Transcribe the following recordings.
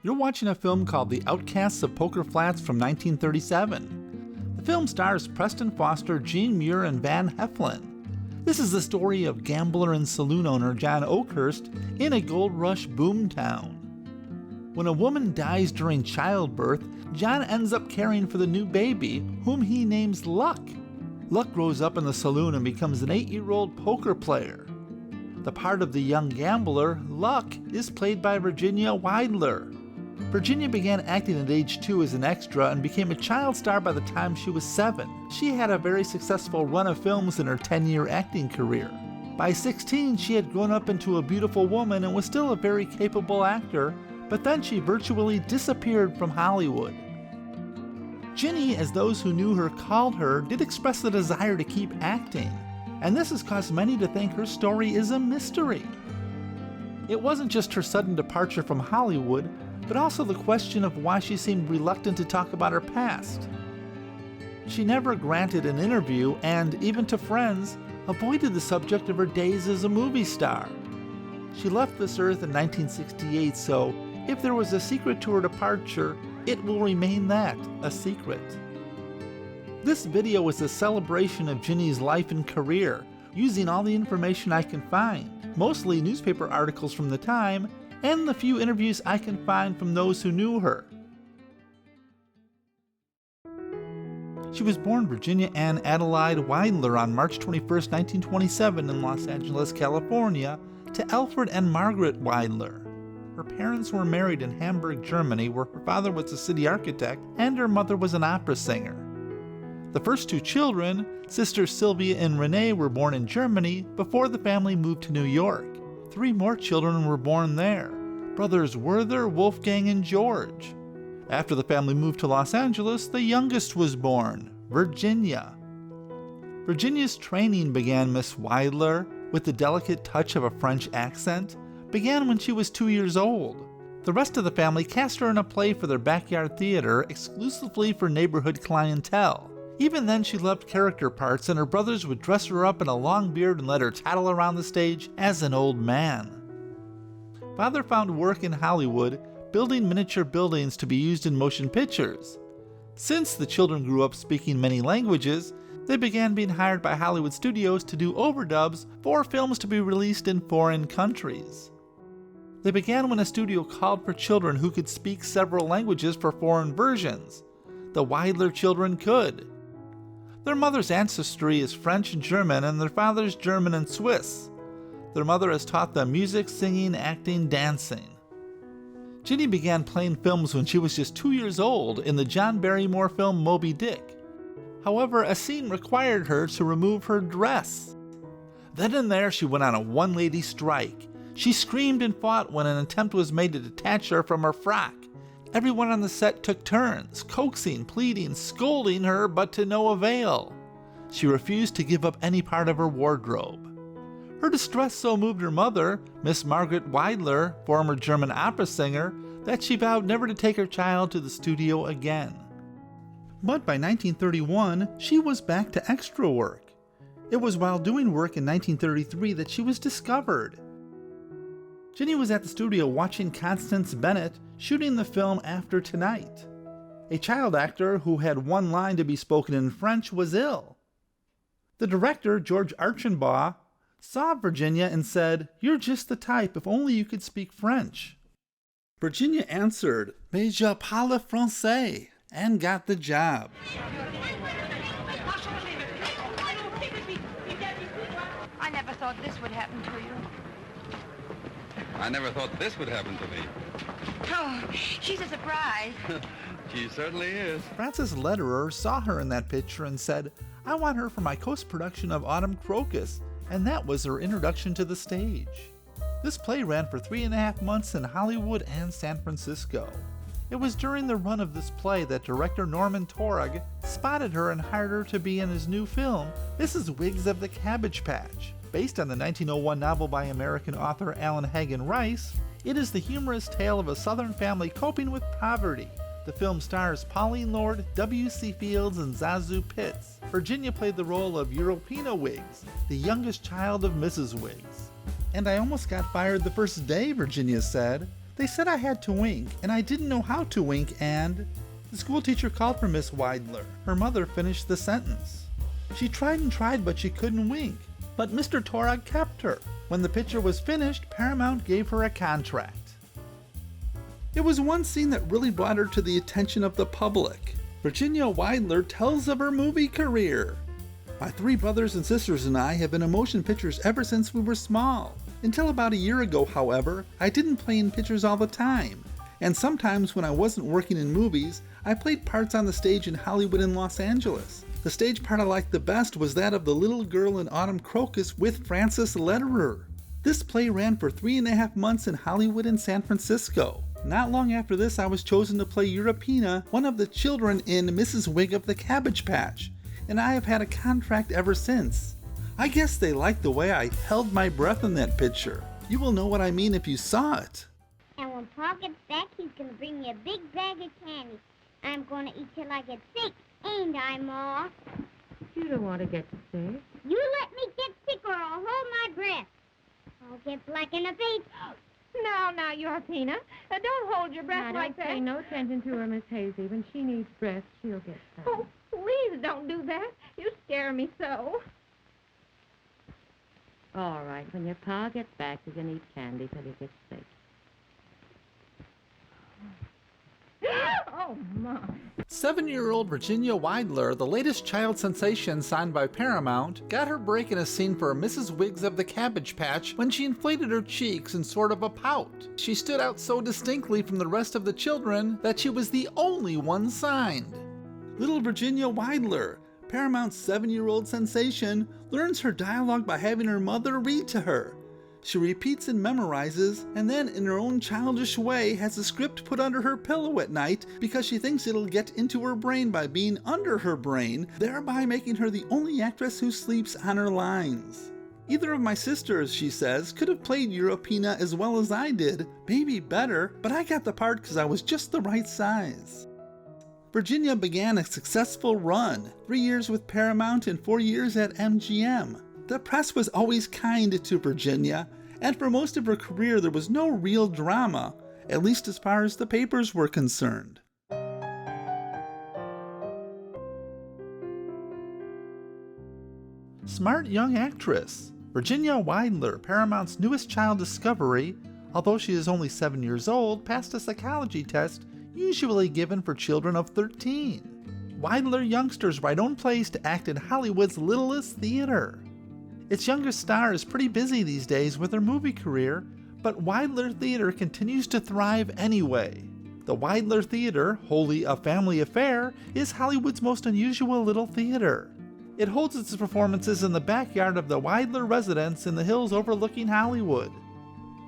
You're watching a film called The Outcasts of Poker Flats from 1937. The film stars Preston Foster, Gene Muir, and Van Heflin. This is the story of gambler and saloon owner John Oakhurst in a gold rush boom town. When a woman dies during childbirth, John ends up caring for the new baby, whom he names Luck. Luck grows up in the saloon and becomes an 8-year-old poker player. The part of the young gambler, Luck, is played by Virginia Weidler. Virginia began acting at age 2 as an extra and became a child star by the time she was 7. She had a very successful run of films in her 10-year acting career. By 16, she had grown up into a beautiful woman and was still a very capable actor, but then she virtually disappeared from Hollywood. Ginny, as those who knew her called her, did express the desire to keep acting, and this has caused many to think her story is a mystery. It wasn't just her sudden departure from Hollywood, but also the question of why she seemed reluctant to talk about her past. She never granted an interview and, even to friends, avoided the subject of her days as a movie star. She left this earth in 1968, so if there was a secret to her departure, it will remain that, a secret. This video is a celebration of Ginny's life and career, using all the information I can find, mostly newspaper articles from the time, and the few interviews I can find from those who knew her. She was born Virginia Ann Adelaide Weidler on March 21, 1927 in Los Angeles, California, to Alfred and Margaret Weidler. Her parents were married in Hamburg, Germany, where her father was a city architect and her mother was an opera singer. The first 2 children, sisters Sylvia and Renee, were born in Germany before the family moved to New York. 3 more children were born there, brothers Werther, Wolfgang, and George. After the family moved to Los Angeles, the youngest was born, Virginia. Virginia's training began, Miss Weidler, with the delicate touch of a French accent, began when she was 2 years old. The rest of the family cast her in a play for their backyard theater exclusively for neighborhood clientele. Even then, she loved character parts, and her brothers would dress her up in a long beard and let her tattle around the stage as an old man. Father found work in Hollywood, building miniature buildings to be used in motion pictures. Since the children grew up speaking many languages, they began being hired by Hollywood studios to do overdubs for films to be released in foreign countries. They began when a studio called for children who could speak several languages for foreign versions. The Weidler children could. Their mother's ancestry is French and German, and their father's German and Swiss. Their mother has taught them music, singing, acting, dancing. Ginny began playing films when she was just 2 years old in the John Barrymore film Moby Dick. However, a scene required her to remove her dress. Then and there she went on a one-lady strike. She screamed and fought when an attempt was made to detach her from her frock. Everyone on the set took turns, coaxing, pleading, scolding her, but to no avail. She refused to give up any part of her wardrobe. Her distress so moved her mother, Miss Margaret Weidler, former German opera singer, that she vowed never to take her child to the studio again. But by 1931, she was back to extra work. It was while doing work in 1933 that she was discovered. Ginny was at the studio watching Constance Bennett shooting the film After Tonight. A child actor who had one line to be spoken in French was ill. The director, George Archambault, saw Virginia and said, "You're just the type, if only you could speak French." Virginia answered, "Mais je parle français," and got the job. I never thought this would happen to you. I never thought this would happen to me. Oh, she's a surprise. She certainly is. Frances Lederer saw her in that picture and said, "I want her for my post-production of Autumn Crocus," and that was her introduction to the stage. This play ran for 3.5 months in Hollywood and San Francisco. It was during the run of this play that director Norman Torg spotted her and hired her to be in his new film, Mrs. Wiggs of the Cabbage Patch. Based on the 1901 novel by American author Alan Hagen Rice, it is the humorous tale of a Southern family coping with poverty. The film stars Pauline Lord, W.C. Fields, and Zazu Pitts. Virginia played the role of Europina Wiggs, the youngest child of Mrs. Wiggs. "And I almost got fired the first day," Virginia said. They said I had to wink, and I didn't know how to wink, and... The school teacher called for Miss Weidler. Her mother finished the sentence. She tried and tried, but she couldn't wink. But Mr. Torog kept her. When the picture was finished, Paramount gave her a contract. It was one scene that really brought her to the attention of the public. Virginia Weidler tells of her movie career. My 3 brothers and sisters and I have been in motion pictures ever since we were small. Until about a year ago, however, I didn't play in pictures all the time. And sometimes when I wasn't working in movies, I played parts on the stage in Hollywood and Los Angeles. The stage part I liked the best was that of the little girl in Autumn Crocus with Francis Lederer. This play ran for 3.5 months in Hollywood and San Francisco. Not long after this, I was chosen to play Europina, one of the children in Mrs. Wiggs of the Cabbage Patch, and I have had a contract ever since. I guess they liked the way I held my breath in that picture. You will know what I mean if you saw it. And when Pa gets back, he's gonna bring me a big bag of candy. I'm gonna eat till I get sick, ain't I, Ma? You don't want to get sick. You let me get sick or I'll hold my breath. I'll get black in the face. Now, Europina, don't hold your breath Now, like don't that. pay no attention to her, Miss Hazy. When she needs breath, she'll get some. Oh, please don't do that. You scare me so. All right, when your pa gets back, you can eat candy till you get sick. Oh, my. 7-year-old Virginia Weidler, the latest child sensation signed by Paramount, got her break in a scene for Mrs. Wiggs of the Cabbage Patch when she inflated her cheeks in sort of a pout. She stood out so distinctly from the rest of the children that she was the only one signed. Little Virginia Weidler, Paramount's 7-year-old sensation, learns her dialogue by having her mother read to her. She repeats and memorizes, and then in her own childish way has the script put under her pillow at night because she thinks it'll get into her brain by being under her brain, thereby making her the only actress who sleeps on her lines. Either of my sisters, she says, could have played Europina as well as I did, maybe better, but I got the part because I was just the right size. Virginia began a successful run, 3 years with Paramount and 4 years at MGM. The press was always kind to Virginia, and for most of her career there was no real drama, at least as far as the papers were concerned. Smart young actress. Virginia Weidler, Paramount's newest child discovery, although she is only 7 years old, passed a psychology test usually given for children of 13. Weidler youngsters write own plays to act in Hollywood's littlest theater. Its youngest star is pretty busy these days with her movie career, but Weidler Theater continues to thrive anyway. The Weidler Theater, wholly a family affair, is Hollywood's most unusual little theater. It holds its performances in the backyard of the Weidler residence in the hills overlooking Hollywood.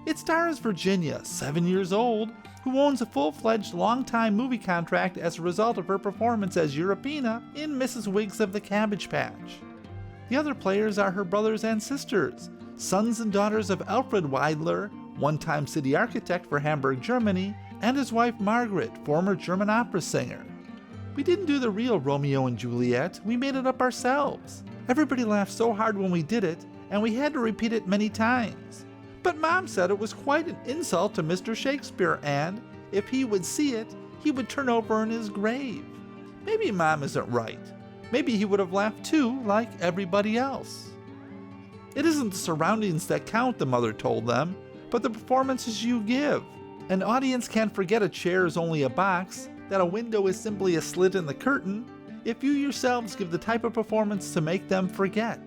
It stars Virginia, 7 years old, who owns a full-fledged long-time movie contract as a result of her performance as Europina in Mrs. Wiggs of the Cabbage Patch. The other players are her brothers and sisters, sons and daughters of Alfred Weidler, one-time city architect for Hamburg, Germany, and his wife Margaret, former German opera singer. We didn't do the real Romeo and Juliet, we made it up ourselves. Everybody laughed so hard when we did it, and we had to repeat it many times. But Mom said it was quite an insult to Mr. Shakespeare, and if he would see it, he would turn over in his grave. Maybe Mom isn't right. Maybe he would have laughed too, like everybody else. It isn't the surroundings that count, the mother told them, but the performances you give. An audience can't forget a chair is only a box, that a window is simply a slit in the curtain, if you yourselves give the type of performance to make them forget.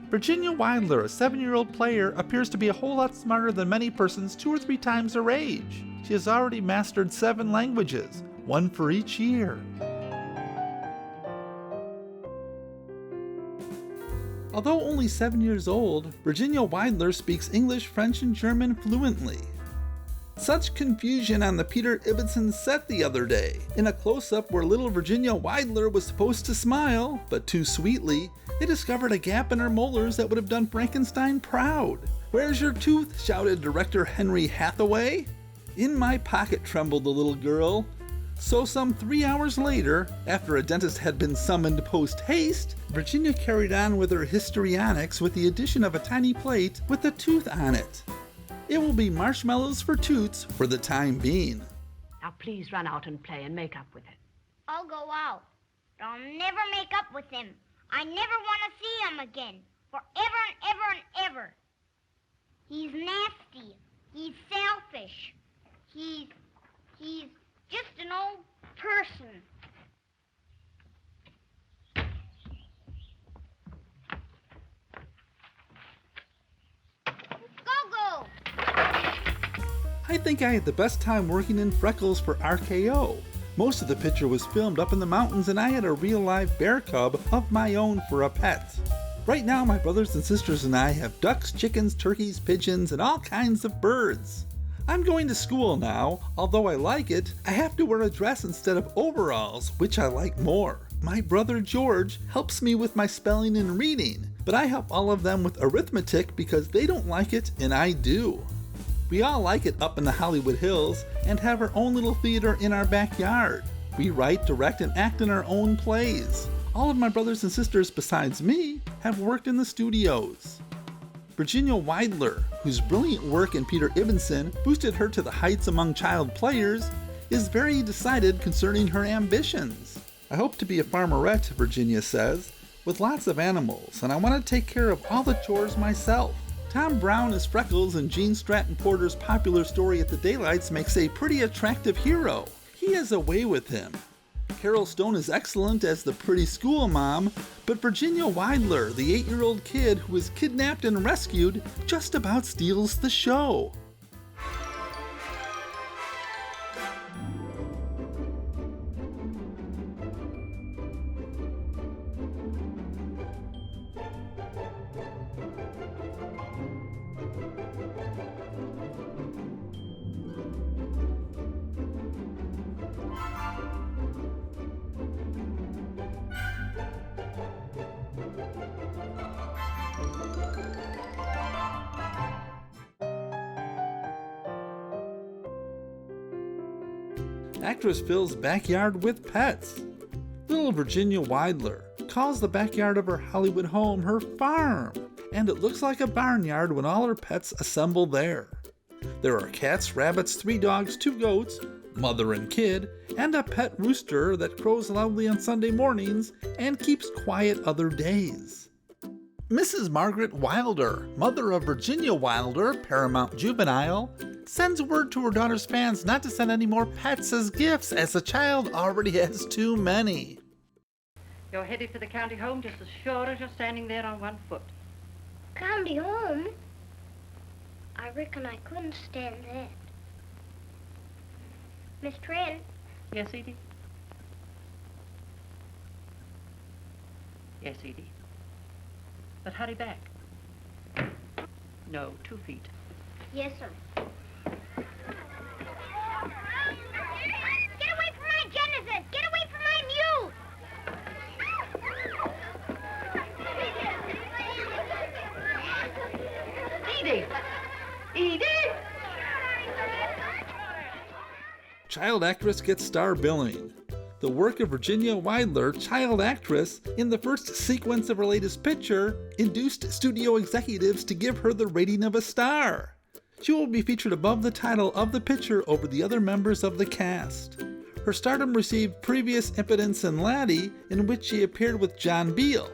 Virginia Weidler, a 7-year-old player, appears to be a whole lot smarter than many persons 2 or 3 times her age. She has already mastered 7 languages, 1 for each year. Although only 7 years old, Virginia Weidler speaks English, French, and German fluently. Such confusion on the Peter Ibbotson set the other day. In a close-up where little Virginia Weidler was supposed to smile, but too sweetly, they discovered a gap in her molars that would have done Frankenstein proud. "Where's your tooth?" shouted director Henry Hathaway. "In my pocket," trembled the little girl. So some 3 hours later, after a dentist had been summoned post-haste, Virginia carried on with her histrionics with the addition of a tiny plate with a tooth on it. It will be marshmallows for Toots for the time being. Now please run out and play and make up with it. I'll go out. But I'll never make up with him. I never want to see him again. Forever and ever and ever. He's nasty. He's selfish. He's just an old person. Go! I think I had the best time working in Freckles for RKO. Most of the picture was filmed up in the mountains and I had a real live bear cub of my own for a pet. Right now my brothers and sisters and I have ducks, chickens, turkeys, pigeons, and all kinds of birds. I'm going to school now. Although I like it, I have to wear a dress instead of overalls, which I like more. My brother George helps me with my spelling and reading, but I help all of them with arithmetic because they don't like it and I do. We all like it up in the Hollywood Hills and have our own little theater in our backyard. We write, direct, and act in our own plays. All of my brothers and sisters besides me have worked in the studios. Virginia Weidler, whose brilliant work in Peter Ibbenson boosted her to the heights among child players, is very decided concerning her ambitions. I hope to be a farmerette, Virginia says, with lots of animals, and I want to take care of all the chores myself. Tom Brown as Freckles in Gene Stratton Porter's popular story At the Daylights makes a pretty attractive hero. He has a way with him. Carol Stone is excellent as the pretty school mom, but Virginia Weidler, the 8-year-old kid who is kidnapped and rescued, just about steals the show. Actress fills backyard with pets. Little Virginia Weidler calls the backyard of her Hollywood home her farm, and it looks like a barnyard when all her pets assemble there. There are cats, rabbits, 3 dogs, 2 goats, mother and kid, and a pet rooster that crows loudly on Sunday mornings and keeps quiet other days. Mrs. Margaret Wilder, mother of Virginia Wilder, Paramount Juvenile, sends word to her daughter's fans not to send any more pets as gifts, as the child already has too many. You're headed for the county home just as sure as you're standing there on one foot. County home? I reckon I couldn't stand that. Miss Trent? Yes, Edie? Yes, Edie. But hurry back. No, 2 feet. Yes, sir. Get away from my Genesis! Get away from my mule! Edie! Edie! Child actress gets star billing. The work of Virginia Weidler, child actress, in the first sequence of her latest picture, induced studio executives to give her the rating of a star. She will be featured above the title of the picture over the other members of the cast. Her stardom received previous Impotence and Laddie, in which she appeared with John Beale.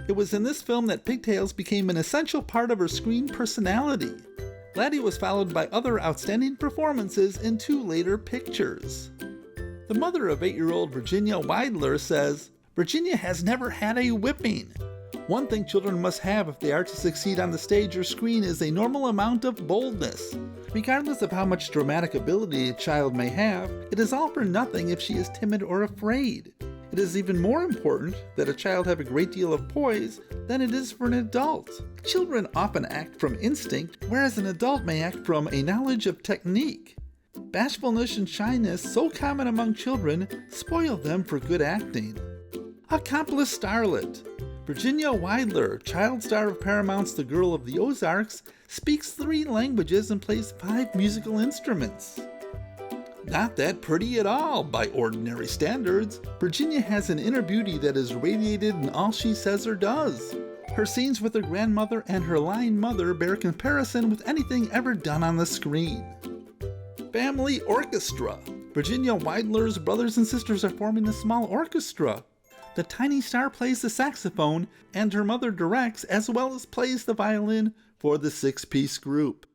It was in this film that pigtails became an essential part of her screen personality. Laddie was followed by other outstanding performances in 2 later pictures. The mother of 8-year-old Virginia Weidler says, Virginia has never had a whipping. One thing children must have if they are to succeed on the stage or screen is a normal amount of boldness. Regardless of how much dramatic ability a child may have, it is all for nothing if she is timid or afraid. It is even more important that a child have a great deal of poise than it is for an adult. Children often act from instinct, whereas an adult may act from a knowledge of technique. Bashfulness and shyness, so common among children, spoil them for good acting. Accomplished starlet. Virginia Weidler, child star of Paramount's The Girl of the Ozarks, speaks 3 languages and plays 5 musical instruments. Not that pretty at all by ordinary standards, Virginia has an inner beauty that is radiated in all she says or does. Her scenes with her grandmother and her lying mother bear comparison with anything ever done on the screen. Family Orchestra. Virginia Weidler's brothers and sisters are forming a small orchestra. The tiny star plays the saxophone, and her mother directs as well as plays the violin for the 6-piece group.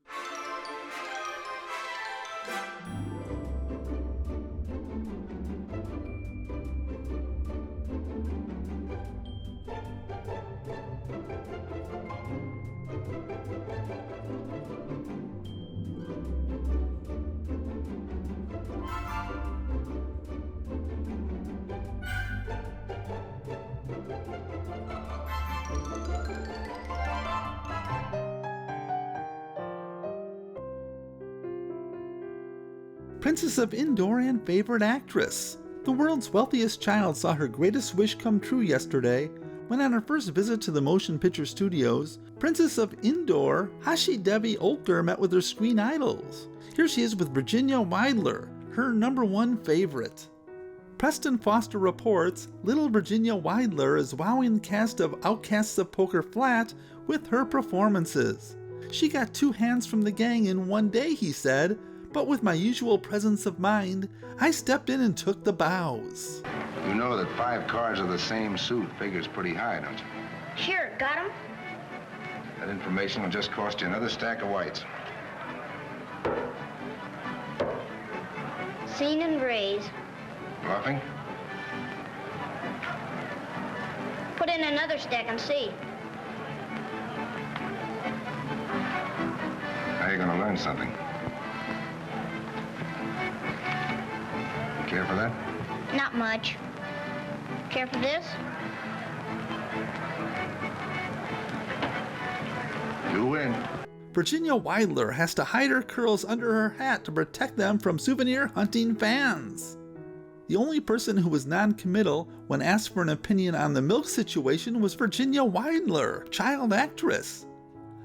Princess of Indoor and favorite actress. The world's wealthiest child saw her greatest wish come true yesterday when on her first visit to the motion picture studios, Princess of Indoor, Hashi Devi Olker met with her screen idols. Here she is with Virginia Weidler, her #1 favorite. Preston Foster reports little Virginia Weidler is wowing the cast of Outcasts of Poker Flat with her performances. She got 2 hands from the gang in one day, he said, but with my usual presence of mind, I stepped in and took the bows. You know that 5 cards of the same suit figures pretty high, don't you? Sure, got him? That information will just cost you another stack of whites. Seen and raise. Bluffing? Put in another stack and see. Now you're gonna learn something. Care for that? Not much. Care for this? You win. Virginia Weidler has to hide her curls under her hat to protect them from souvenir hunting fans. The only person who was non-committal when asked for an opinion on the milk situation was Virginia Weidler, child actress.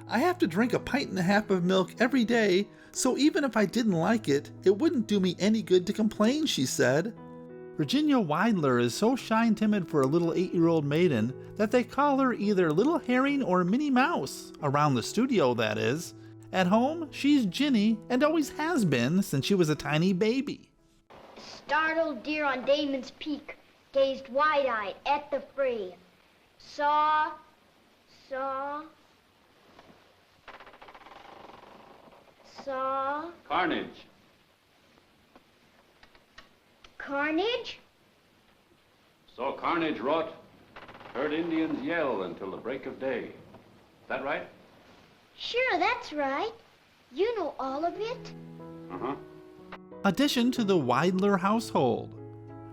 I have to drink 1.5 pints of milk every day, so even if I didn't like it, it wouldn't do me any good to complain, she said. Virginia Weidler is so shy and timid for a little 8-year-old maiden that they call her either Little Herring or Minnie Mouse, around the studio that is. At home, she's Ginny and always has been since she was a tiny baby. Startled deer on Damon's Peak gazed wide-eyed at the fray. Saw. Carnage. Carnage? Saw carnage wrought. Heard Indians yell until the break of day. Is that right? Sure, that's right. You know all of it. Uh-huh. Addition to the Weidler household.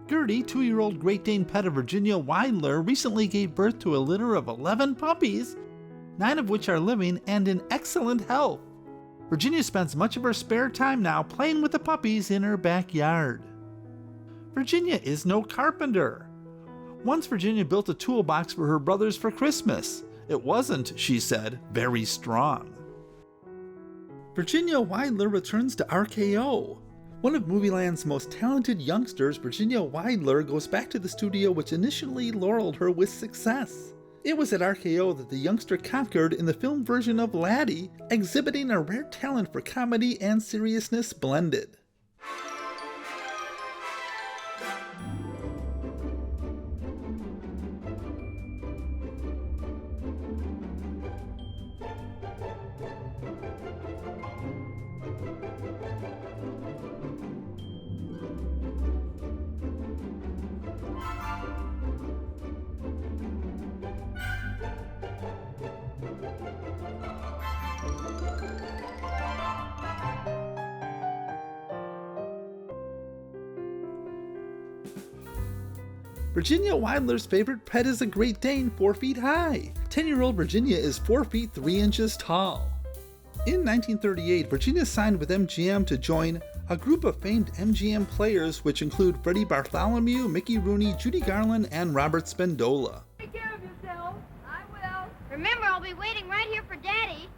Gertie, 2-year-old Great Dane pet of Virginia Weidler, recently gave birth to a litter of 11 puppies, 9 of which are living and in excellent health. Virginia spends much of her spare time now playing with the puppies in her backyard. Virginia is no carpenter. Once Virginia built a toolbox for her brothers for Christmas. It wasn't, she said, very strong. Virginia Weidler returns to RKO. One of Movieland's most talented youngsters, Virginia Weidler, goes back to the studio which initially laureled her with success. It was at RKO that the youngster conquered in the film version of Laddie, exhibiting a rare talent for comedy and seriousness blended. Virginia Weidler's favorite pet is a Great Dane 4 feet high. 10-year-old Virginia is 4 feet 3 inches tall. In 1938, Virginia signed with MGM to join a group of famed MGM players which include Freddie Bartholomew, Mickey Rooney, Judy Garland, and Robert Spendola. Take care of yourself. I will. Remember, I'll be waiting right here for Daddy.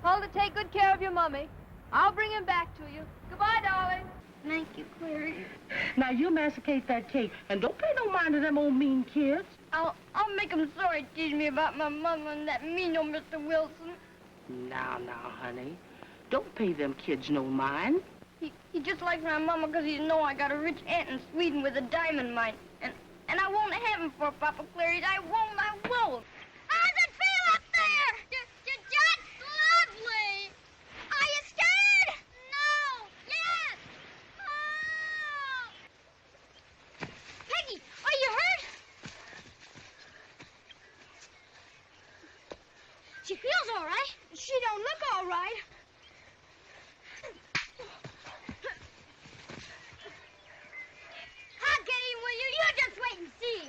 Hold it, take good care of your mummy. I'll bring him back to you. Goodbye, darling. Thank you, Clary. Now, you masticate that cake, and don't pay no mind to them old mean kids. I'll make him sorry teasing me about my mother and that mean old Mr. Wilson. Now, honey. Don't pay them kids no mind. He just likes my mama because he knows I got a rich aunt in Sweden with a diamond mine. And I won't have him for Papa Clarice. I won't. How's it feel up there? Just lovely. Are you scared? No. Yes. Oh. Peggy, are you hurt? She feels all right. She don't look all right. I'll get him, will you? You just wait and see.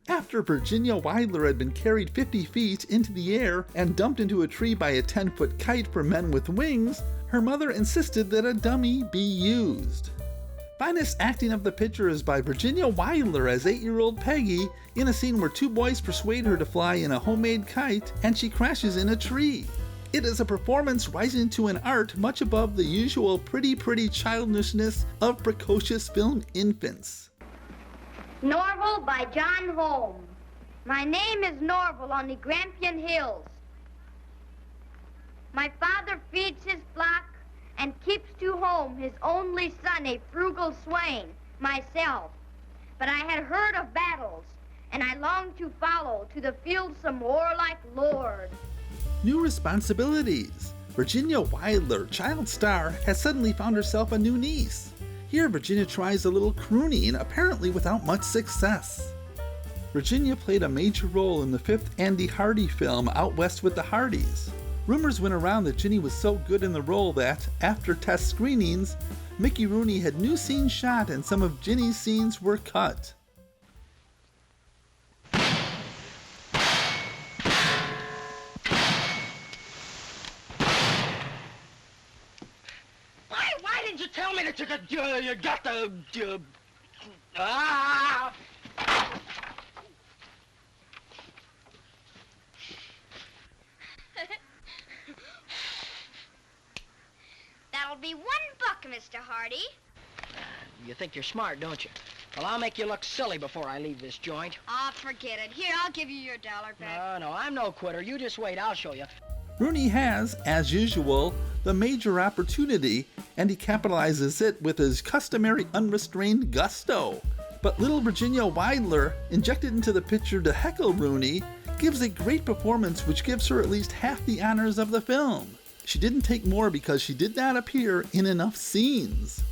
After Virginia Weidler had been carried 50 feet into the air and dumped into a tree by a 10-foot kite for men with wings, her mother insisted that a dummy be used. Finest acting of the picture is by Virginia Weidler as 8-year-old Peggy in a scene where two boys persuade her to fly in a homemade kite and she crashes in a tree. It is a performance rising to an art much above the usual pretty childishness of precocious film infants. Norval by John Holmes. My name is Norval on the Grampian Hills. My father feeds his flock and keeps to home his only son, a frugal swain, myself. But I had heard of battles, and I longed to follow to the field some warlike lord. New responsibilities. Virginia Weidler, child star, has suddenly found herself a new niece. Here, Virginia tries a little crooning, apparently without much success. Virginia played a major role in the 5th Andy Hardy film Out West with the Hardys. Rumors went around that Ginny was so good in the role that, after test screenings, Mickey Rooney had new scenes shot and some of Ginny's scenes were cut. Why didn't you tell me that you got the... That'll be $1, Mr. Hardy. You think you're smart, don't you? Well, I'll make you look silly before I leave this joint. Oh, forget it. Here, I'll give you your $1 back. No, I'm no quitter. You just wait, I'll show you. Rooney has, as usual, the major opportunity, and he capitalizes it with his customary unrestrained gusto. But little Virginia Weidler, injected into the picture to heckle Rooney, gives a great performance which gives her at least half the honors of the film. She didn't take more because she did not appear in enough scenes.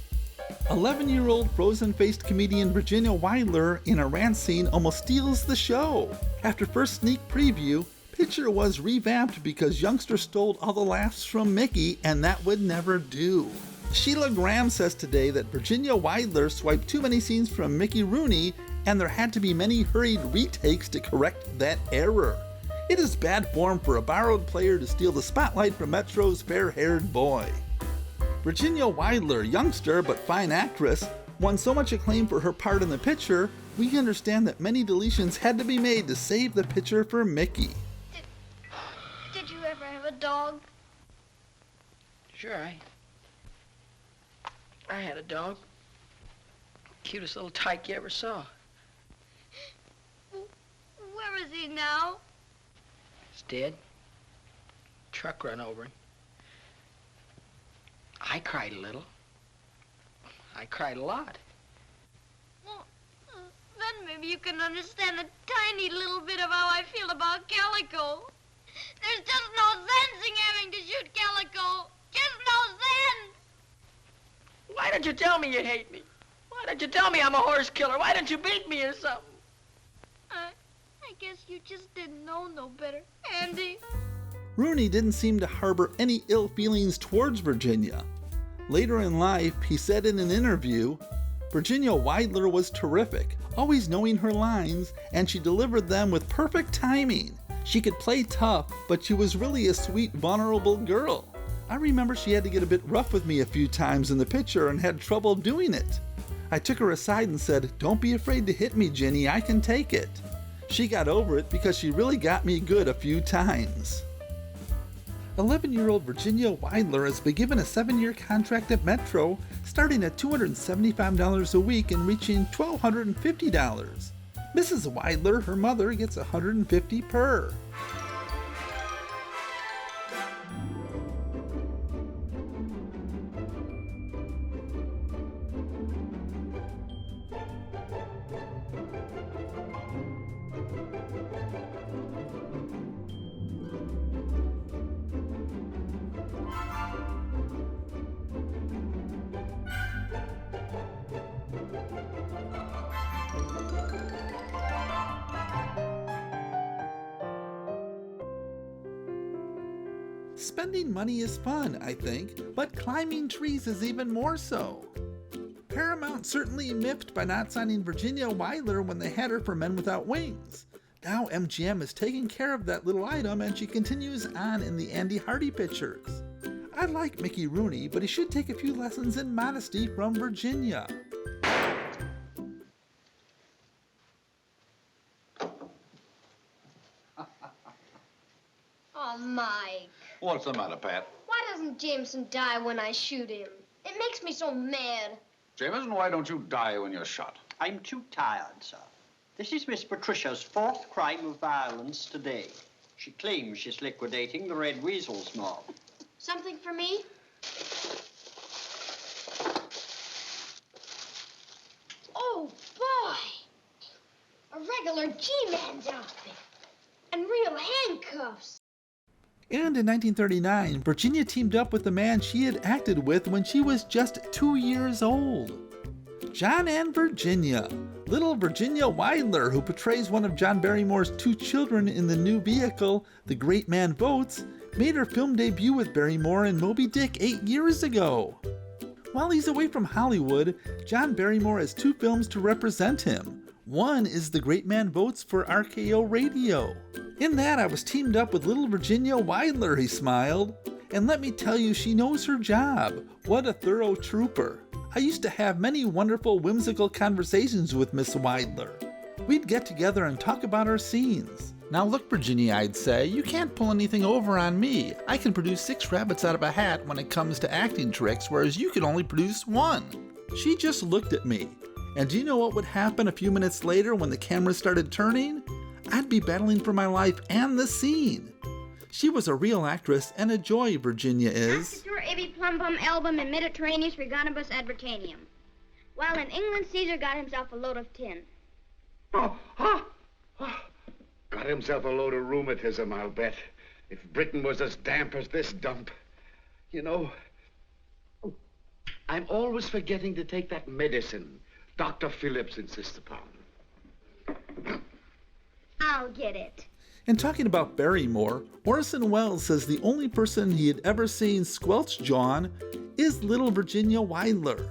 11-year-old frozen-faced comedian Virginia Weidler in a rant scene almost steals the show. After first sneak preview, picture was revamped because youngsters stole all the laughs from Mickey, and that would never do. Sheila Graham says today that Virginia Weidler swiped too many scenes from Mickey Rooney, and there had to be many hurried retakes to correct that error. It is bad form for a borrowed player to steal the spotlight from Metro's fair-haired boy. Virginia Weidler, youngster but fine actress, won so much acclaim for her part in the picture, we understand that many deletions had to be made to save the picture for Mickey. Did you ever have a dog? Sure, I had a dog. Cutest little tyke you ever saw. Where is he now? He's dead. Truck run over him. I cried a little. I cried a lot. Well, then maybe you can understand a tiny little bit of how I feel about Calico. There's just no sense in having to shoot Calico. Just no sense. Why didn't you tell me you hate me? Why didn't you tell me I'm a horse killer? Why didn't you beat me or something? I guess you just didn't know no better, Andy. Rooney didn't seem to harbor any ill feelings towards Virginia. Later in life, he said in an interview, Virginia Weidler was terrific, always knowing her lines, and she delivered them with perfect timing. She could play tough, but she was really a sweet, vulnerable girl. I remember she had to get a bit rough with me a few times in the picture and had trouble doing it. I took her aside and said, "Don't be afraid to hit me, Ginny, I can take it." She got over it because she really got me good a few times. 11-year-old Virginia Weidler has been given a 7-year contract at Metro, starting at $275 a week and reaching $1,250. Mrs. Weidler, her mother, gets $150 per. Spending money is fun, I think, but climbing trees is even more so. Paramount certainly miffed by not signing Virginia Weidler when they had her for Men Without Wings. Now MGM is taking care of that little item and she continues on in the Andy Hardy pictures. I like Mickey Rooney, but he should take a few lessons in modesty from Virginia. Oh, Mike. What's the matter, Pat? Why doesn't Jameson die when I shoot him? It makes me so mad. Jameson, why don't you die when you're shot? I'm too tired, sir. This is Miss Patricia's 4th crime of violence today. She claims she's liquidating the Red Weasel's mob. Something for me? Oh, boy! A regular G-Man's outfit. And real handcuffs. And in 1939, Virginia teamed up with the man she had acted with when she was just 2 years old. John and Virginia. Little Virginia Weidler, who portrays one of John Barrymore's 2 children in the new vehicle, The Great Man Votes, made her film debut with Barrymore in Moby Dick 8 years ago. While he's away from Hollywood, John Barrymore has 2 films to represent him. One is The Great Man Votes for RKO Radio. In that, I was teamed up with little Virginia Weidler, he smiled. And let me tell you, she knows her job. What a thorough trooper. I used to have many wonderful, whimsical conversations with Miss Weidler. We'd get together and talk about our scenes. Now look, Virginia, I'd say, you can't pull anything over on me. I can produce 6 rabbits out of a hat when it comes to acting tricks, whereas you can only produce 1. She just looked at me. And do you know what would happen a few minutes later when the camera started turning? I'd be battling for my life and the scene. She was a real actress and a joy, Virginia is. Tour Ivy Plum Plum album in Mediterranean Reganibus Advertanium. While in England, Caesar got himself a load of tin. Got himself a load of rheumatism, I'll bet. If Britain was as damp as this dump. You know, I'm always forgetting to take that medicine Dr. Phillips insists upon. I'll get it. And talking about Barrymore, Orson Welles says the only person he had ever seen squelch John is little Virginia Weidler.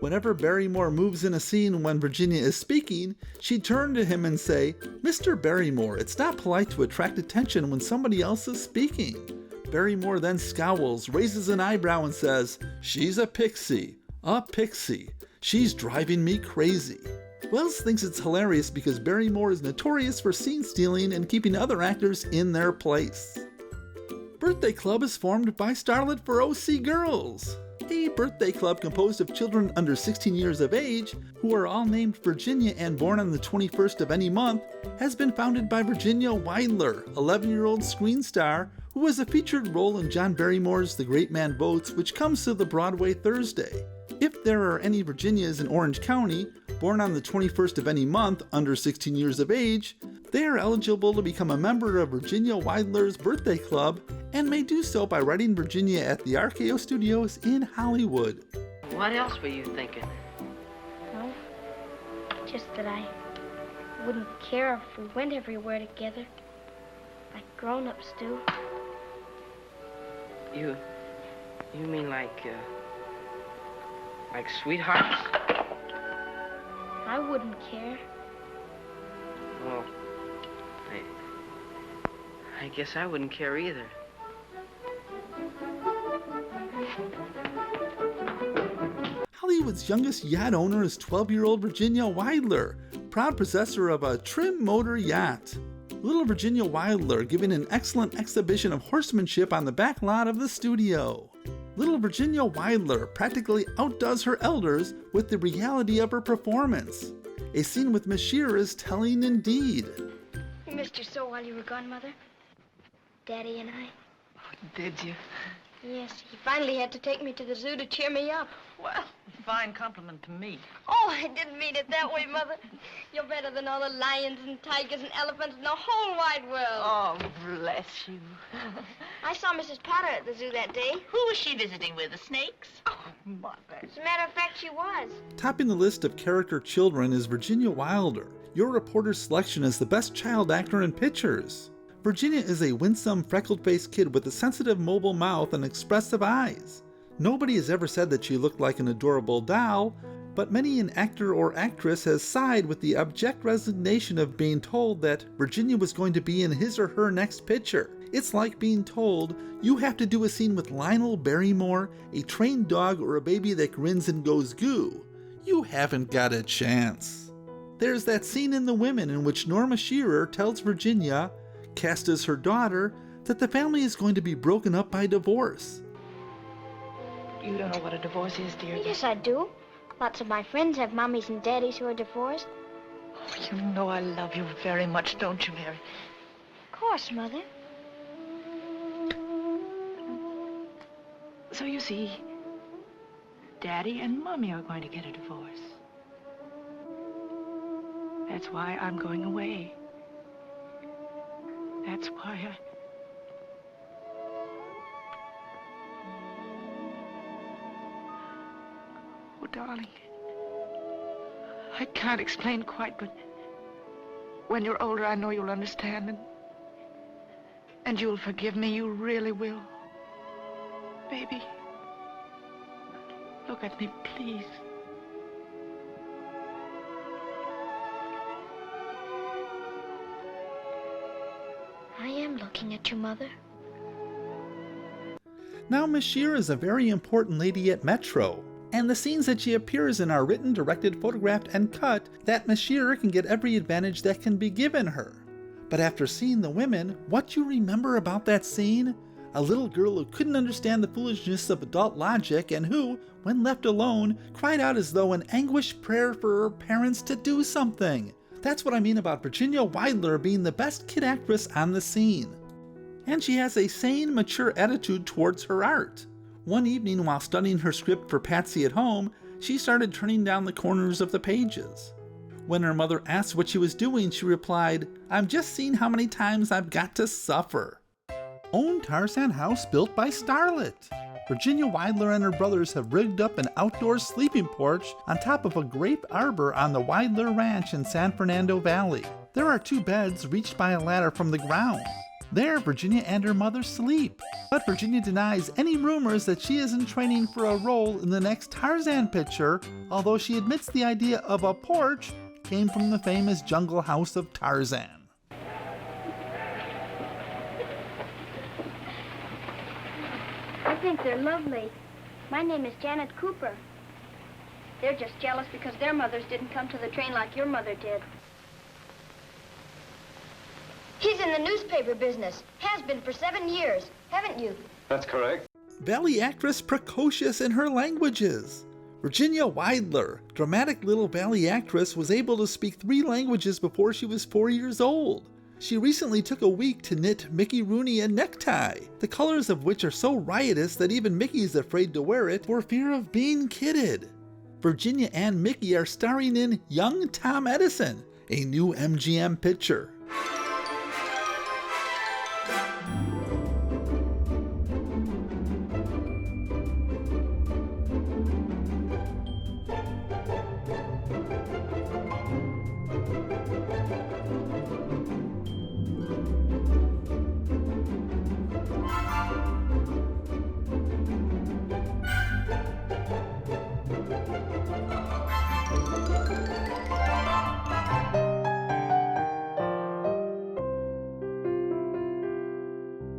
Whenever Barrymore moves in a scene when Virginia is speaking, she'd turn to him and say, "Mr. Barrymore, it's not polite to attract attention when somebody else is speaking." Barrymore then scowls, raises an eyebrow and says, "She's a pixie, a pixie. She's driving me crazy." Wells thinks it's hilarious because Barrymore is notorious for scene stealing and keeping other actors in their place. Birthday Club is formed by Starlet for OC Girls, a birthday club composed of children under 16 years of age who are all named Virginia and born on the 21st of any month, has been founded by Virginia Weidler, 11-year-old screen star who has a featured role in John Barrymore's The Great Man Votes, which comes to the Broadway Thursday. If there are any Virginias in Orange County, born on the 21st of any month under 16 years of age, they are eligible to become a member of Virginia Weidler's birthday club and may do so by writing Virginia at the RKO Studios in Hollywood. What else were you thinking? No, just that I wouldn't care if we went everywhere together, like grown-ups do. You mean like sweethearts? I wouldn't care. Well, I guess I wouldn't care either. Hollywood's youngest yacht owner is 12-year-old Virginia Weidler, proud possessor of a trim motor yacht. Little Virginia Weidler giving an excellent exhibition of horsemanship on the back lot of the studio. Little Virginia Weidler practically outdoes her elders with the reality of her performance. A scene with Miss Shearer is telling indeed. We missed you so while you were gone, Mother. Daddy and I. Oh, did you? Yes, he finally had to take me to the zoo to cheer me up. Well, fine compliment to me. Oh, I didn't mean it that way, Mother. You're better than all the lions and tigers and elephants in the whole wide world. Oh, bless you. I saw Mrs. Potter at the zoo that day. Who was she visiting with, the snakes? Oh, Mother. As a matter of fact, she was. Topping the list of character children is Virginia Wilder. Your reporter's selection is the best child actor in pictures. Virginia is a winsome, freckled-faced kid with a sensitive, mobile mouth and expressive eyes. Nobody has ever said that she looked like an adorable doll, but many an actor or actress has sighed with the abject resignation of being told that Virginia was going to be in his or her next picture. It's like being told you have to do a scene with Lionel Barrymore, a trained dog, or a baby that grins and goes goo. You haven't got a chance. There's that scene in The Women in which Norma Shearer tells Virginia, cast as her daughter, that the family is going to be broken up by divorce. You don't know what a divorce is, dear. Yes, I do. Lots of my friends have mommies and daddies who are divorced. Oh, you know I love you very much, don't you, Mary? Of course, Mother. So you see, Daddy and Mommy are going to get a divorce. That's why I'm going away. That's why I... Oh, darling, I can't explain quite, but when you're older, I know you'll understand, and you'll forgive me. You really will. Baby, look at me, please. I am looking at you, Mother. Now Miss Shearer is a very important lady at Metro, and the scenes that she appears in are written, directed, photographed, and cut that Miss Shearer can get every advantage that can be given her. But after seeing The Women, what you remember about that scene? A little girl who couldn't understand the foolishness of adult logic and who, when left alone, cried out as though an anguished prayer for her parents to do something. That's what I mean about Virginia Weidler being the best kid actress on the scene. And she has a sane, mature attitude towards her art. One evening while studying her script for Patsy at home, she started turning down the corners of the pages. When her mother asked what she was doing, she replied, "I'm just seeing how many times I've got to suffer." Own Tarzan house built by Starlet. Virginia Weidler and her brothers have rigged up an outdoor sleeping porch on top of a grape arbor on the Weidler Ranch in San Fernando Valley. There are 2 beds reached by a ladder from the ground. There, Virginia and her mother sleep. But Virginia denies any rumors that she is in training for a role in the next Tarzan picture, although she admits the idea of a porch came from the famous jungle house of Tarzan. I think they're lovely. My name is Janet Cooper. They're just jealous because their mothers didn't come to the train like your mother did. He's in the newspaper business. Has been for 7 years, haven't you? That's correct. Valley actress precocious in her languages. Virginia Weidler, dramatic little Valley actress, was able to speak 3 languages before she was 4 years old. She recently took a week to knit Mickey Rooney a necktie, the colors of which are so riotous that even Mickey is afraid to wear it for fear of being kidded. Virginia and Mickey are starring in Young Tom Edison, a new MGM picture.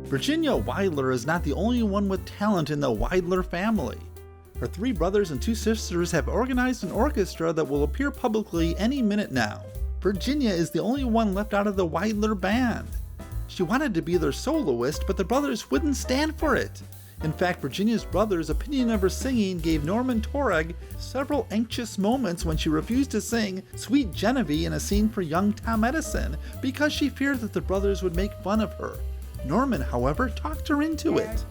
Virginia Weidler is not the only one with talent in the Weidler family. Her 3 brothers and 2 sisters have organized an orchestra that will appear publicly any minute now. Virginia is the only one left out of the Weidler band. She wanted to be their soloist, but the brothers wouldn't stand for it. In fact, Virginia's brother's opinion of her singing gave Norman Toreg several anxious moments when she refused to sing Sweet Genevieve in a scene for young Tom Edison because she feared that the brothers would make fun of her. Norman, however, talked her into it.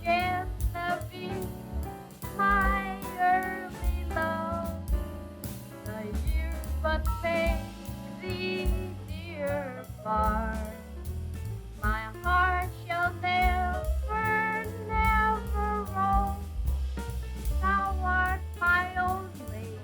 My heart shall never, never roam. Thou art my only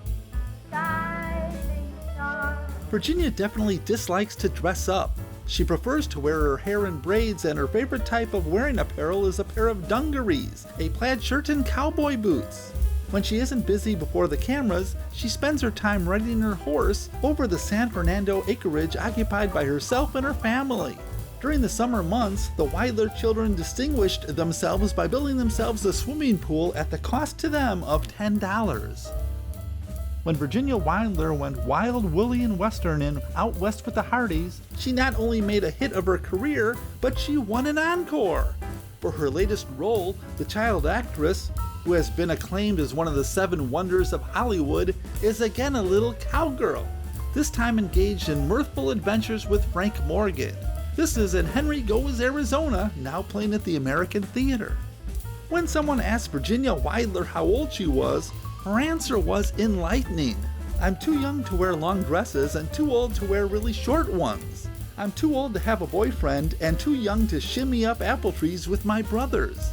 guiding star. Virginia definitely dislikes to dress up. She prefers to wear her hair in braids, and her favorite type of wearing apparel is a pair of dungarees, a plaid shirt, and cowboy boots. When she isn't busy before the cameras, she spends her time riding her horse over the San Fernando acreage occupied by herself and her family. During the summer months, the Weidler children distinguished themselves by building themselves a swimming pool at the cost to them of $10. When Virginia Weidler went Wild Willie and Western in Out West with the Hardys, she not only made a hit of her career, but she won an encore. For her latest role, the child actress, who has been acclaimed as one of the 7 wonders of Hollywood, is again a little cowgirl, this time engaged in mirthful adventures with Frank Morgan. This is in Henry Goes, Arizona, now playing at the American Theater. When someone asked Virginia Weidler how old she was, her answer was enlightening. I'm too young to wear long dresses and too old to wear really short ones. I'm too old to have a boyfriend and too young to shimmy up apple trees with my brothers.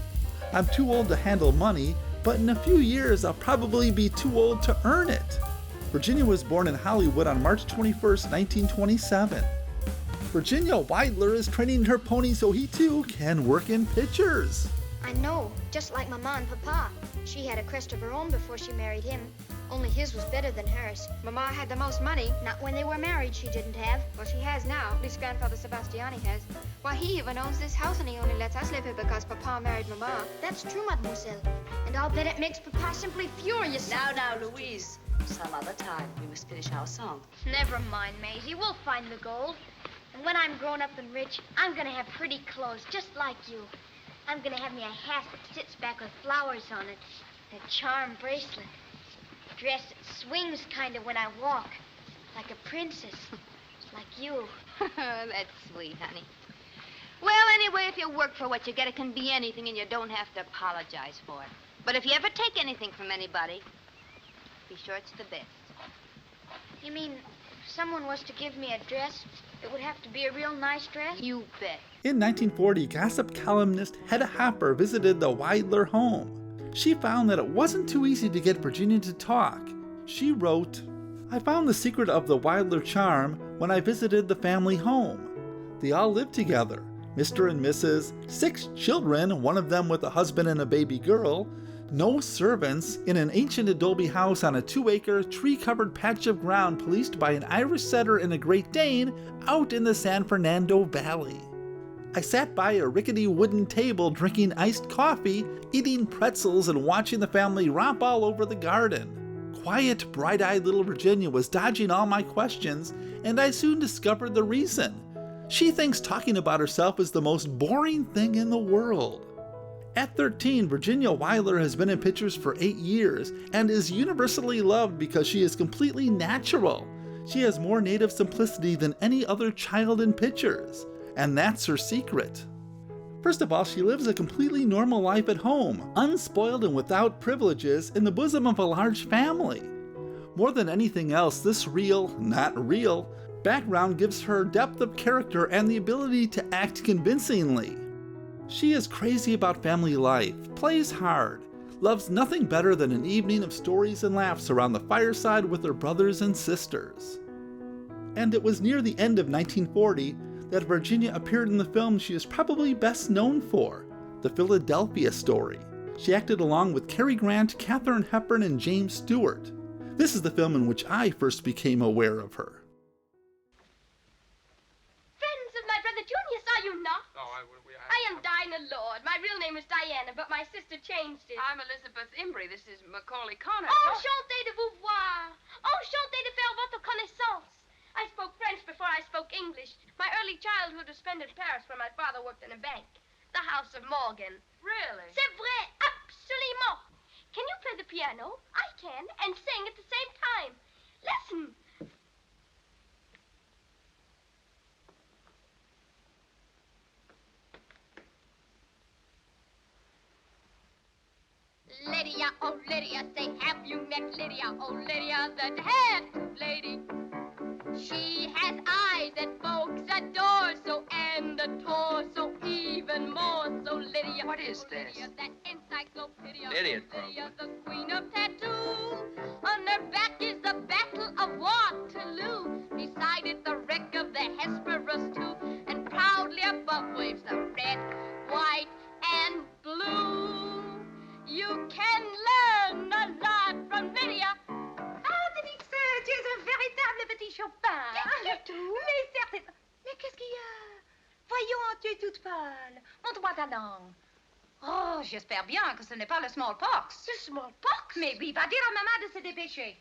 I'm too old to handle money, but in a few years I'll probably be too old to earn it. Virginia was born in Hollywood on March 21st, 1927. Virginia Weidler is training her pony so he too can work in pictures. I know, just like Mama and Papa. She had a crest of her own before she married him. Only his was better than hers. Mama had the most money. Not when they were married, she didn't have. Well, she has now. At least Grandfather Sebastiani has. Why, he even owns this house and he only lets us live here because Papa married Mama. That's true, Mademoiselle. And I'll bet it makes Papa simply furious. Now, Louise. Some other time. We must finish our song. Never mind, Maisie. We'll find the gold. And when I'm grown up and rich, I'm gonna have pretty clothes just like you. I'm gonna have me a hat that sits back with flowers on it, and a charm bracelet, a dress that swings kind of when I walk, like a princess, like you. That's sweet, honey. Well, anyway, if you work for what you get, it can be anything, and you don't have to apologize for it. But if you ever take anything from anybody, be sure it's the best. You mean if someone was to give me a dress, it would have to be a real nice dress? You bet. In 1940, gossip columnist Hedda Hopper visited the Weidler home. She found that it wasn't too easy to get Virginia to talk. She wrote, "I found the secret of the Weidler charm when I visited the family home. They all lived together, Mr. and Mrs., 6 children, one of them with a husband and a baby girl, no servants, in an ancient adobe house on a 2-acre, tree-covered patch of ground policed by an Irish setter and a Great Dane out in the San Fernando Valley. I sat by a rickety wooden table drinking iced coffee, eating pretzels, and watching the family romp all over the garden. Quiet, bright-eyed little Virginia was dodging all my questions, and I soon discovered the reason. She thinks talking about herself is the most boring thing in the world." At 13, Virginia Weidler has been in pictures for 8 years and is universally loved because she is completely natural. She has more native simplicity than any other child in pictures, and that's her secret. First of all, she lives a completely normal life at home, unspoiled and without privileges, in the bosom of a large family. More than anything else, this real, not real, background gives her depth of character and the ability to act convincingly. She is crazy about family life, plays hard, loves nothing better than an evening of stories and laughs around the fireside with her brothers and sisters. And it was near the end of 1940 that Virginia appeared in the film she is probably best known for, The Philadelphia Story. She acted along with Cary Grant, Katharine Hepburn, and James Stewart. This is the film in which I first became aware of her. Friends of my brother Junius, are you not? I am Dinah Lord. My real name is Diana, but my sister changed it. I'm Elizabeth Imbrie. This is Macaulay Connor. Enchanté de vous voir. Enchanté de faire votre connaissance. I spoke French before I spoke English. My early childhood was spent in Paris where my father worked in a bank. The house of Morgan. Really? C'est vrai, Absolument. Can you play the piano? I can, and sing at the same time. Listen. Lydia, oh Lydia, say, have you met Lydia? Oh Lydia, the hand lady. She has eyes that folks adore, so, and a torso even more. So Lydia, What is this? Lydia, that encyclopedia. Idiot Lydia, the queen of tattoo. On her back is the Battle of Waterloo. Beside it, the wreck of the Hesperus too. And proudly above waves the red, white, and blue. You can learn a lot from Lydia. Ah, petite sœur, tu es un véritable petit Chopin. Qu'est-ce que tu trouves? Mais certainement. Mais qu'est-ce qu'il y a? Voyons, tu es toute pâle. Montre-moi ta langue. Oh, j'espère bien que ce n'est pas le smallpox. Le smallpox? Mais oui, va dire à maman de se dépêcher.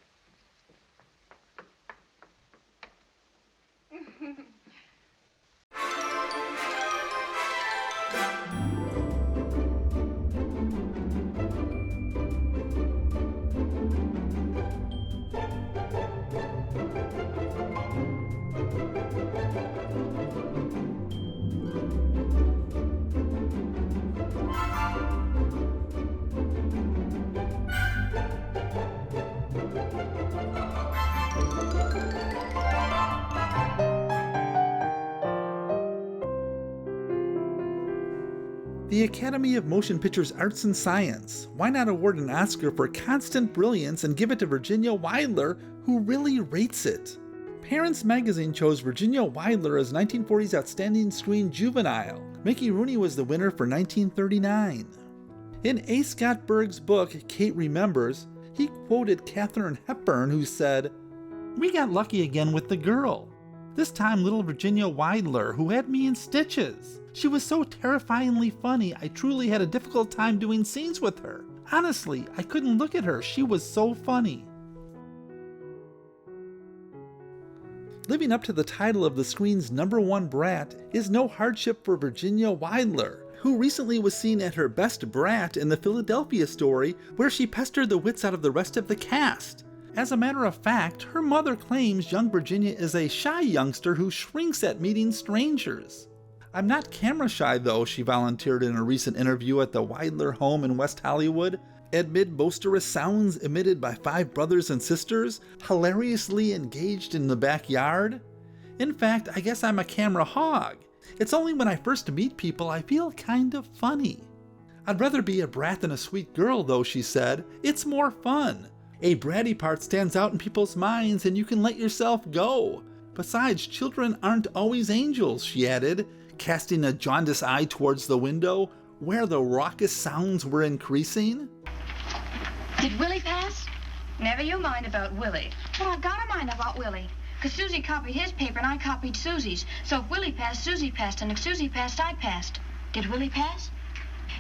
The Academy of Motion Pictures Arts and Science. Why not award an Oscar for constant brilliance and give it to Virginia Weidler, who really rates it? Parents Magazine chose Virginia Weidler as 1940's Outstanding Screen Juvenile. Mickey Rooney was the winner for 1939. In A. Scott Berg's book, Kate Remembers, he quoted Katharine Hepburn, who said, "We got lucky again with the girl. This time little Virginia Weidler, who had me in stitches. She was so terrifyingly funny, I truly had a difficult time doing scenes with her. Honestly, I couldn't look at her, she was so funny." Living up to the title of the screen's #1 brat is no hardship for Virginia Weidler, who recently was seen at her best brat in the Philadelphia story, where she pestered the wits out of the rest of the cast. As a matter of fact, her mother claims young Virginia is a shy youngster who shrinks at meeting strangers. "I'm not camera shy though," she volunteered in a recent interview at the Weidler home in West Hollywood, amid boisterous sounds emitted by 5 brothers and sisters, hilariously engaged in the backyard. "In fact, I guess I'm a camera hog. It's only when I first meet people I feel kind of funny. I'd rather be a brat than a sweet girl though," she said. "It's more fun. A bratty part stands out in people's minds and you can let yourself go. Besides, children aren't always angels," she added, casting a jaundiced eye towards the window, where the raucous sounds were increasing. Did Willie pass? Never you mind about Willie. Well, I've got to mind about Willie. Because Susie copied his paper and I copied Susie's. So if Willie passed, Susie passed. And if Susie passed, I passed. Did Willie pass?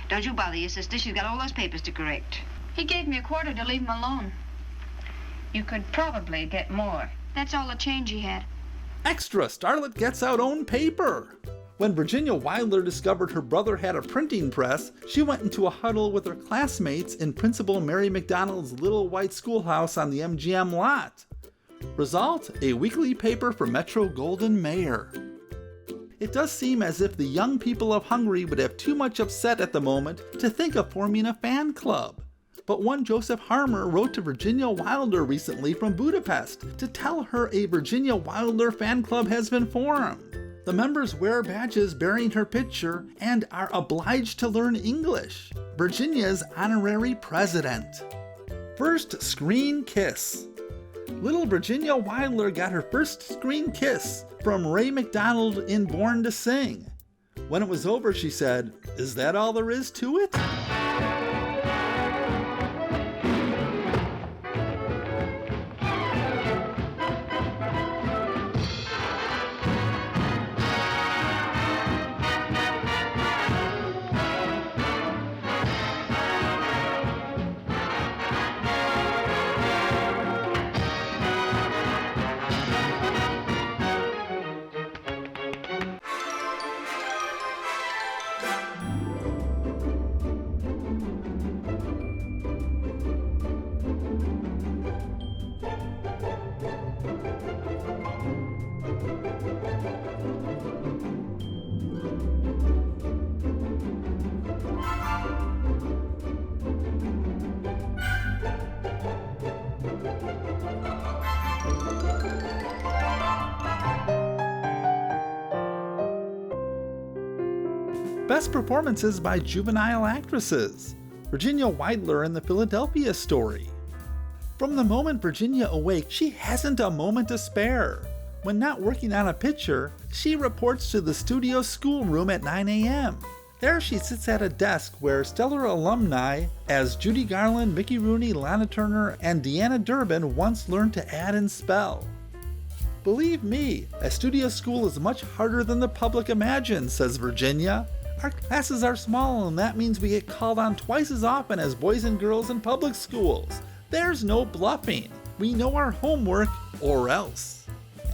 Don't you bother your sister. She's got all those papers to correct. He gave me a quarter to leave him alone. You could probably get more. That's all the change he had. Extra! Starlet gets out own paper! When Virginia Weidler discovered her brother had a printing press, she went into a huddle with her classmates in Principal Mary McDonald's little white schoolhouse on the MGM lot. Result, a weekly paper for Metro-Goldwyn-Mayer. It does seem as if the young people of Hungary would have too much upset at the moment to think of forming a fan club. But one Joseph Harmer wrote to Virginia Weidler recently from Budapest to tell her a Virginia Weidler fan club has been formed. The members wear badges bearing her picture and are obliged to learn English. Virginia's honorary president. First screen kiss. Little Virginia Weidler got her first screen kiss from Ray McDonald in Born to Sing. When it was over, she said, "Is that all there is to it?" Best performances by juvenile actresses. Virginia Weidler in The Philadelphia Story. From the moment Virginia awakes, she hasn't a moment to spare. When not working on a picture, she reports to the studio schoolroom at 9 a.m. There she sits at a desk where stellar alumni as Judy Garland, Mickey Rooney, Lana Turner, and Deanna Durbin once learned to add and spell. Believe me, a studio school is much harder than the public imagines, says Virginia. Our classes are small and that means we get called on twice as often as boys and girls in public schools. There's no bluffing. We know our homework or else.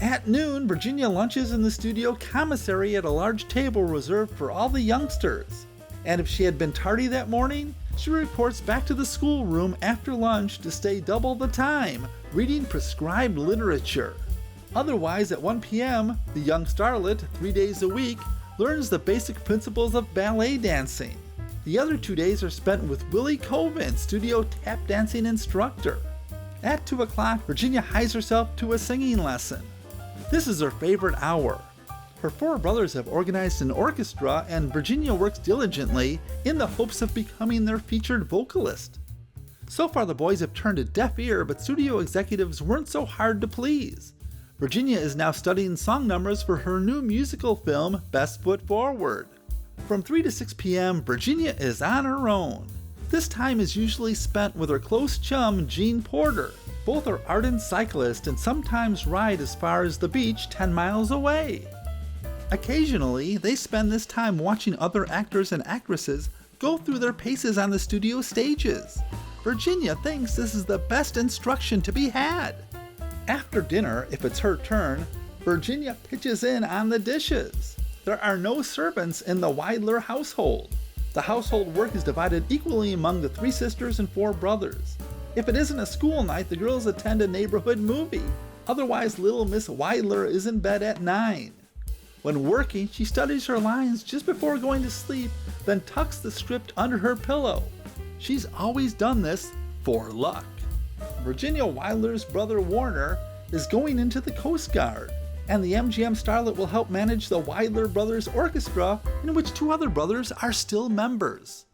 At noon, Virginia lunches in the studio commissary at a large table reserved for all the youngsters. And if she had been tardy that morning, she reports back to the schoolroom after lunch to stay double the time, reading prescribed literature. Otherwise, at 1 p.m., the young starlet, 3 days a week, learns the basic principles of ballet dancing. The other 2 days are spent with Willie Coven, studio tap dancing instructor. At 2 o'clock, Virginia hies herself to a singing lesson. This is her favorite hour. Her 4 brothers have organized an orchestra and Virginia works diligently in the hopes of becoming their featured vocalist. So far the boys have turned a deaf ear, but studio executives weren't so hard to please. Virginia is now studying song numbers for her new musical film, Best Foot Forward. From 3 to 6 p.m., Virginia is on her own. This time is usually spent with her close chum, Jean Porter. Both are ardent cyclists and sometimes ride as far as the beach 10 miles away. Occasionally, they spend this time watching other actors and actresses go through their paces on the studio stages. Virginia thinks this is the best instruction to be had. After dinner, if it's her turn, Virginia pitches in on the dishes. There are no servants in the Weidler household. The household work is divided equally among the 3 sisters and 4 brothers. If it isn't a school night, the girls attend a neighborhood movie. Otherwise, little Miss Weidler is in bed at 9. When working, she studies her lines just before going to sleep, then tucks the script under her pillow. She's always done this for luck. Virginia Weidler's brother Warner is going into the Coast Guard, and the MGM starlet will help manage the Weidler Brothers Orchestra, in which 2 other brothers are still members.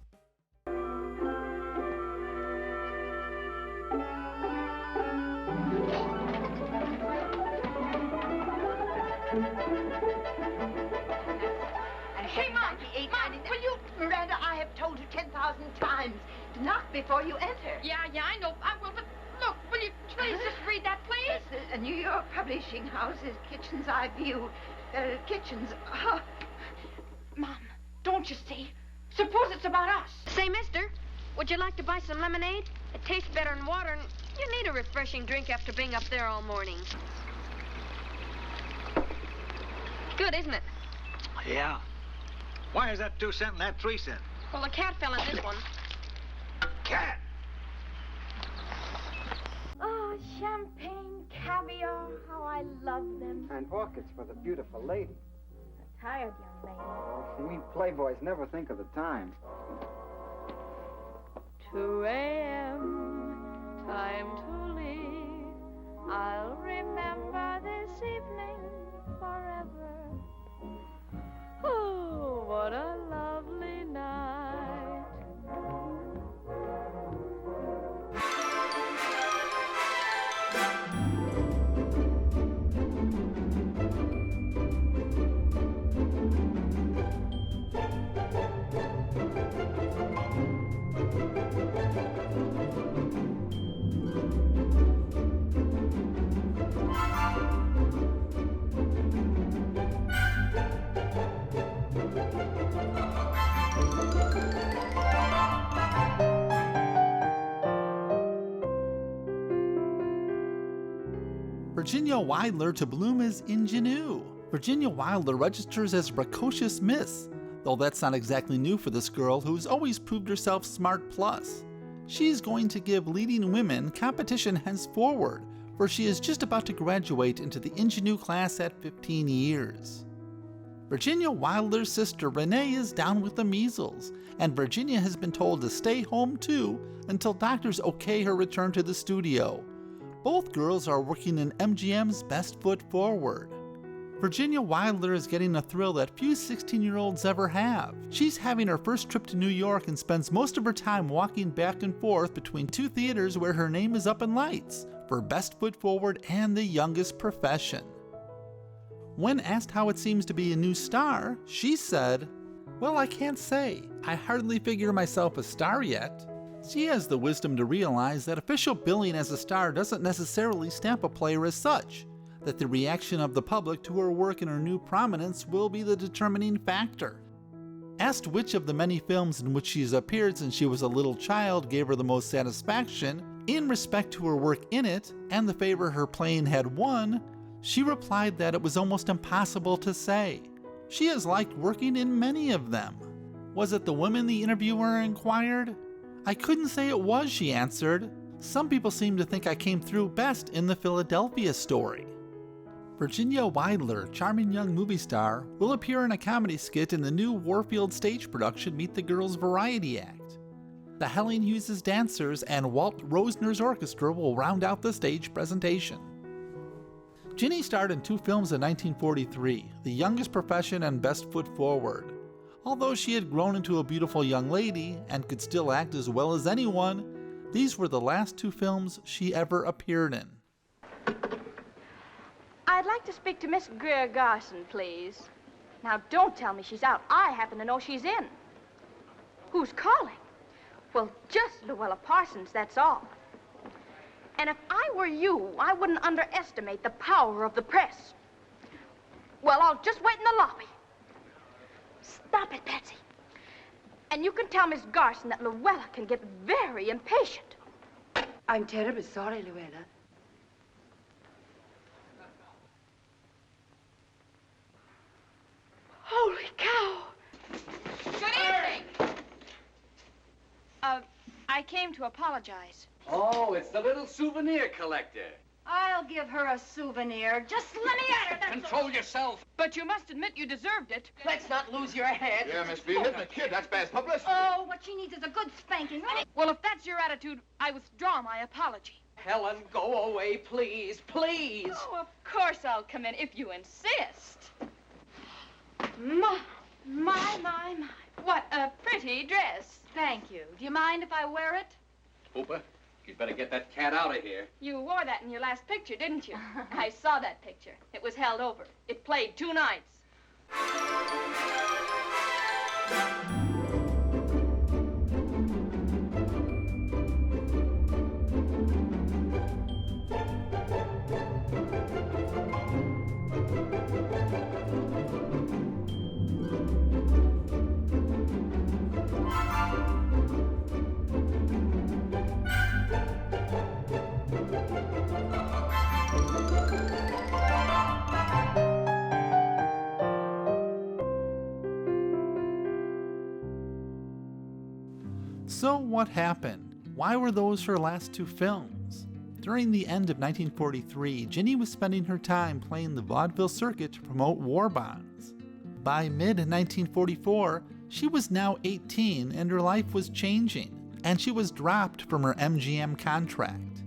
Hey, Mom, will you... Miranda, I have told you 10,000 times to knock before you enter. Yeah, I know. I will, but look, will you please just read that, please? Yes, a New York publishing house's Kitchen's Eye View. Kitchens... Mom, don't you see? Suppose it's about us. Say, mister, would you like to buy some lemonade? It tastes better than water, and you need a refreshing drink after being up there all morning. Good, isn't it? Yeah. Why is that 2 cent and that 3 cent? Well, the cat fell in this one. Cat! Oh, champagne, caviar, how I love them. And orchids for the beautiful lady. A tired young lady. Oh, we playboys never think of the time. 2 a.m., time to leave. I'll remember this evening forever. Oh, what a lovely night. Virginia Weidler to bloom as ingenue. Virginia Weidler registers as precocious miss, though that's not exactly new for this girl who's always proved herself smart plus. She's going to give leading women competition henceforward, for she is just about to graduate into the ingenue class at 15 years. Virginia Weidler's sister Renee is down with the measles, and Virginia has been told to stay home too until doctors okay her return to the studio. Both girls are working in MGM's Best Foot Forward. Virginia Weidler is getting a thrill that few 16-year-olds ever have. She's having her first trip to New York and spends most of her time walking back and forth between two theaters where her name is up in lights for Best Foot Forward and The Youngest Profession. When asked how it seems to be a new star, she said, "Well, I can't say. I hardly figure myself a star yet." She has the wisdom to realize that official billing as a star doesn't necessarily stamp a player as such, that the reaction of the public to her work and her new prominence will be the determining factor. Asked which of the many films in which she has appeared since she was a little child gave her the most satisfaction, in respect to her work in it and the favor her playing had won, she replied that it was almost impossible to say. She has liked working in many of them. Was it the women, the interviewer inquired? "I couldn't say it was," she answered. "Some people seem to think I came through best in the Philadelphia Story." Virginia Weidler, charming young movie star, will appear in a comedy skit in the new Warfield stage production Meet the Girls Variety Act. The Helen Hughes' dancers and Walt Rosner's orchestra will round out the stage presentation. Ginny starred in two films in 1943, The Youngest Profession and Best Foot Forward. Although she had grown into a beautiful young lady and could still act as well as anyone, these were the last two films she ever appeared in. I'd like to speak to Miss Greer Garson, please. Now, don't tell me she's out. I happen to know she's in. Who's calling? Well, just Luella Parsons, that's all. And if I were you, I wouldn't underestimate the power of the press. Well, I'll just wait in the lobby. Stop it, Patsy. And you can tell Miss Garson that Luella can get very impatient. I'm terribly sorry, Luella. Holy cow! Good evening. I came to apologize. Oh, it's the little souvenir collector. I'll give her a souvenir. Just let me at her, that's Control yourself. But you must admit you deserved it. Let's not lose your head. Yeah, Miss B, hitting a kid, that's bad publicity. Oh, what she needs is a good spanking. Well, if that's your attitude, I withdraw my apology. Helen, go away, please, please. Oh, of course I'll come in if you insist. My. What a pretty dress. Thank you. Do you mind if I wear it? Hooper, you'd better get that cat out of here. You wore that in your last picture, didn't you? I saw that picture. It was held over. It played 2 nights. So what happened? Why were those her last two films? During the end of 1943, Ginny was spending her time playing the vaudeville circuit to promote war bonds. By mid-1944, she was now 18 and her life was changing, and she was dropped from her MGM contract.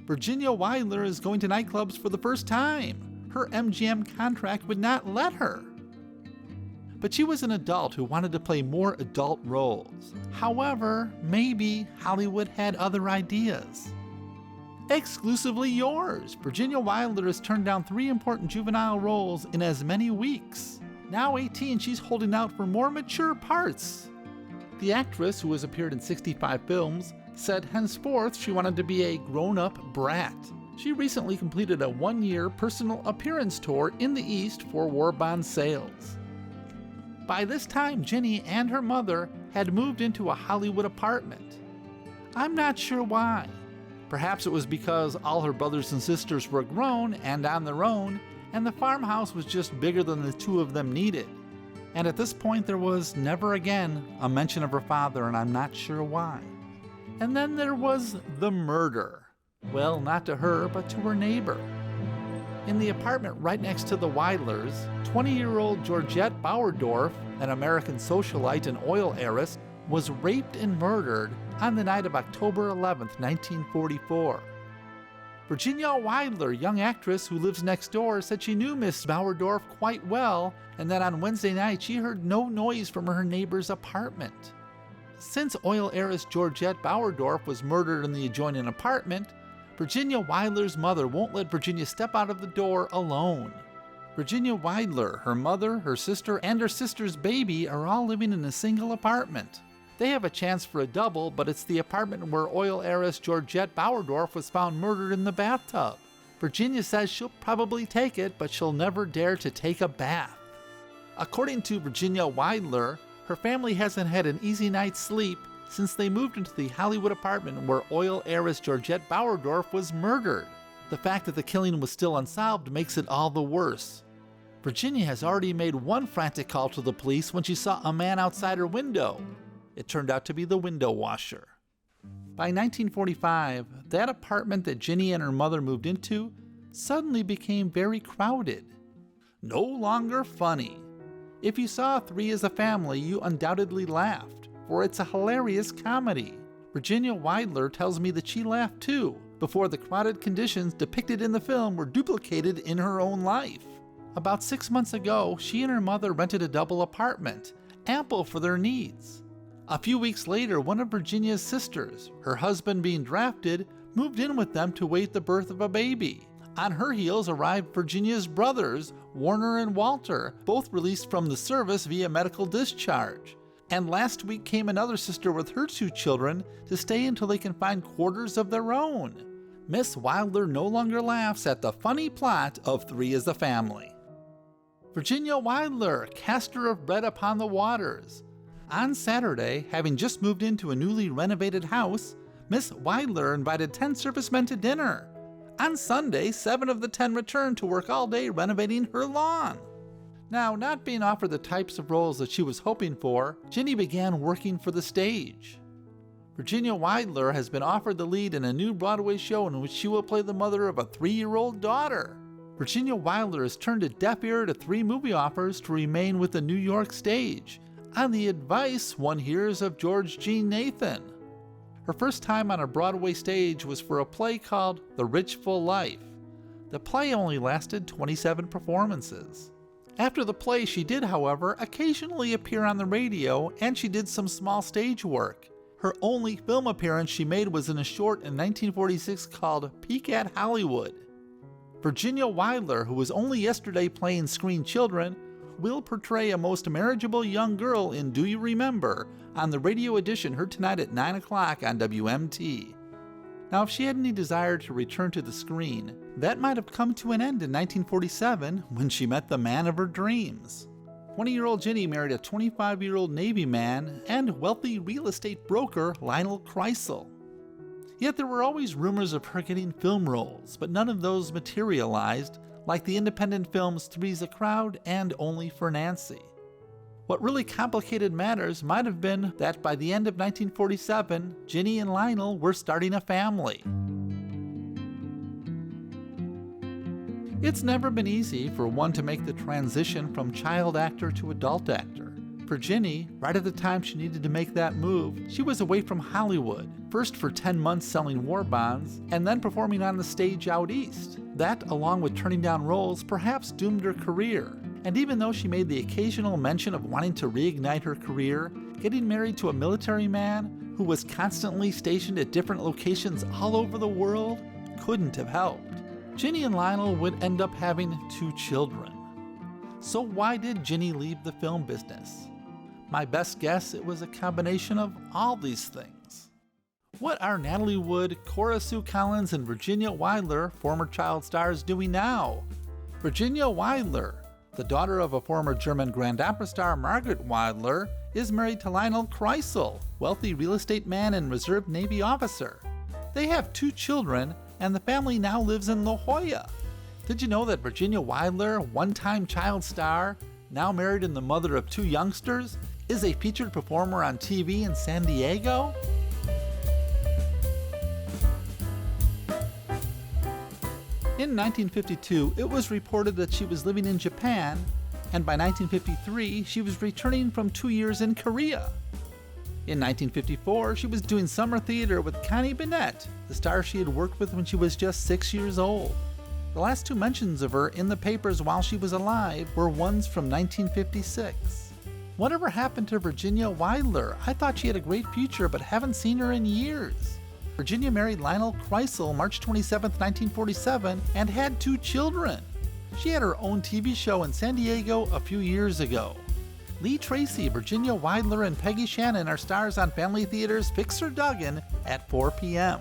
Virginia Weidler is going to nightclubs for the first time. Her MGM contract would not let her. But she was an adult who wanted to play more adult roles. However, maybe Hollywood had other ideas. Exclusively yours, Virginia Weidler has turned down 3 important juvenile roles in as many weeks. Now 18, she's holding out for more mature parts. The actress, who has appeared in 65 films, said henceforth she wanted to be a grown-up brat. She recently completed a 1-year personal appearance tour in the East for war bond sales. By this time, Ginny and her mother had moved into a Hollywood apartment. I'm not sure why. Perhaps it was because all her brothers and sisters were grown and on their own, and the farmhouse was just bigger than the two of them needed. And at this point, there was never again a mention of her father, and I'm not sure why. And then there was the murder. Well, not to her, but to her neighbor. In the apartment right next to the Weidlers, 20-year-old Georgette Bauerdorf, an American socialite and oil heiress, was raped and murdered on the night of October 11, 1944. Virginia Weidler, young actress who lives next door, said she knew Miss Bauerdorf quite well and that on Wednesday night she heard no noise from her neighbor's apartment. Since oil heiress Georgette Bauerdorf was murdered in the adjoining apartment, Virginia Weidler's mother won't let Virginia step out of the door alone. Virginia Weidler, her mother, her sister, and her sister's baby are all living in a single apartment. They have a chance for a double, but it's the apartment where oil heiress Georgette Bauerdorf was found murdered in the bathtub. Virginia says she'll probably take it, but she'll never dare to take a bath. According to Virginia Weidler, her family hasn't had an easy night's sleep since they moved into the Hollywood apartment where oil heiress Georgette Bauerdorf was murdered. The fact that the killing was still unsolved makes it all the worse. Virginia has already made one frantic call to the police when she saw a man outside her window. It turned out to be the window washer. By 1945, that apartment that Ginny and her mother moved into suddenly became very crowded. No longer funny. If you saw Three as a Family, you undoubtedly laughed, for it's a hilarious comedy. Virginia Weidler tells me that she laughed too, before the crowded conditions depicted in the film were duplicated in her own life. About 6 months ago, she and her mother rented a double apartment, ample for their needs. A few weeks later, one of Virginia's sisters, her husband being drafted, moved in with them to wait the birth of a baby. On her heels arrived Virginia's brothers, Warner and Walter, both released from the service via medical discharge. And last week came another sister with her 2 children to stay until they can find quarters of their own. Miss Weidler no longer laughs at the funny plot of Three as a Family. Virginia Weidler, caster of Bread Upon the Waters. On Saturday, having just moved into a newly renovated house, Miss Weidler invited 10 servicemen to dinner. On Sunday, 7 of the 10 returned to work all day renovating her lawn. Now, not being offered the types of roles that she was hoping for, Ginny began working for the stage. Virginia Weidler has been offered the lead in a new Broadway show in which she will play the mother of a 3-year-old daughter. Virginia Weidler has turned a deaf ear to 3 movie offers to remain with the New York stage, on the advice one hears of George Jean Nathan. Her first time on a Broadway stage was for a play called The Rich Full Life. The play only lasted 27 performances. After the play, she did, however, occasionally appear on the radio, and she did some small stage work. Her only film appearance she made was in a short in 1946 called Peek at Hollywood. Virginia Weidler, who was only yesterday playing screen children, will portray a most marriageable young girl in Do You Remember on the radio edition heard tonight at 9 o'clock on WMT. Now, if she had any desire to return to the screen, that might have come to an end in 1947 when she met the man of her dreams. 20-year-old Ginny married a 25-year-old Navy man and wealthy real estate broker Lionel Kreisel. Yet there were always rumors of her getting film roles, but none of those materialized, like the independent films Three's a Crowd and Only for Nancy. What really complicated matters might have been that by the end of 1947, Ginny and Lionel were starting a family. It's never been easy for one to make the transition from child actor to adult actor. For Ginny, right at the time she needed to make that move, she was away from Hollywood, first for 10 months selling war bonds, and then performing on the stage out east. That, along with turning down roles, perhaps doomed her career. And even though she made the occasional mention of wanting to reignite her career, getting married to a military man who was constantly stationed at different locations all over the world couldn't have helped. Ginny and Lionel would end up having 2 children. So why did Ginny leave the film business? My best guess, it was a combination of all these things. What are Natalie Wood, Cora Sue Collins, and Virginia Weidler, former child stars, doing now? Virginia Weidler, the daughter of a former German Grand Opera star Margaret Weidler, is married to Lionel Kreisel, wealthy real estate man and reserve Navy officer. They have 2 children, and the family now lives in La Jolla. Did you know that Virginia Weidler, one-time child star, now married and the mother of 2 youngsters, is a featured performer on TV in San Diego? In 1952, it was reported that she was living in Japan, and by 1953, she was returning from 2 years in Korea. In 1954, she was doing summer theater with Connie Bennett, the star she had worked with when she was just 6 years old. The last two mentions of her in the papers while she was alive were ones from 1956. Whatever happened to Virginia Weidler? I thought she had a great future, but haven't seen her in years. Virginia married Lionel Kreisel March 27, 1947, and had 2 children. She had her own TV show in San Diego a few years ago. Lee Tracy, Virginia Weidler, and Peggy Shannon are stars on Family Theater's Fixer Duggan at 4 p.m.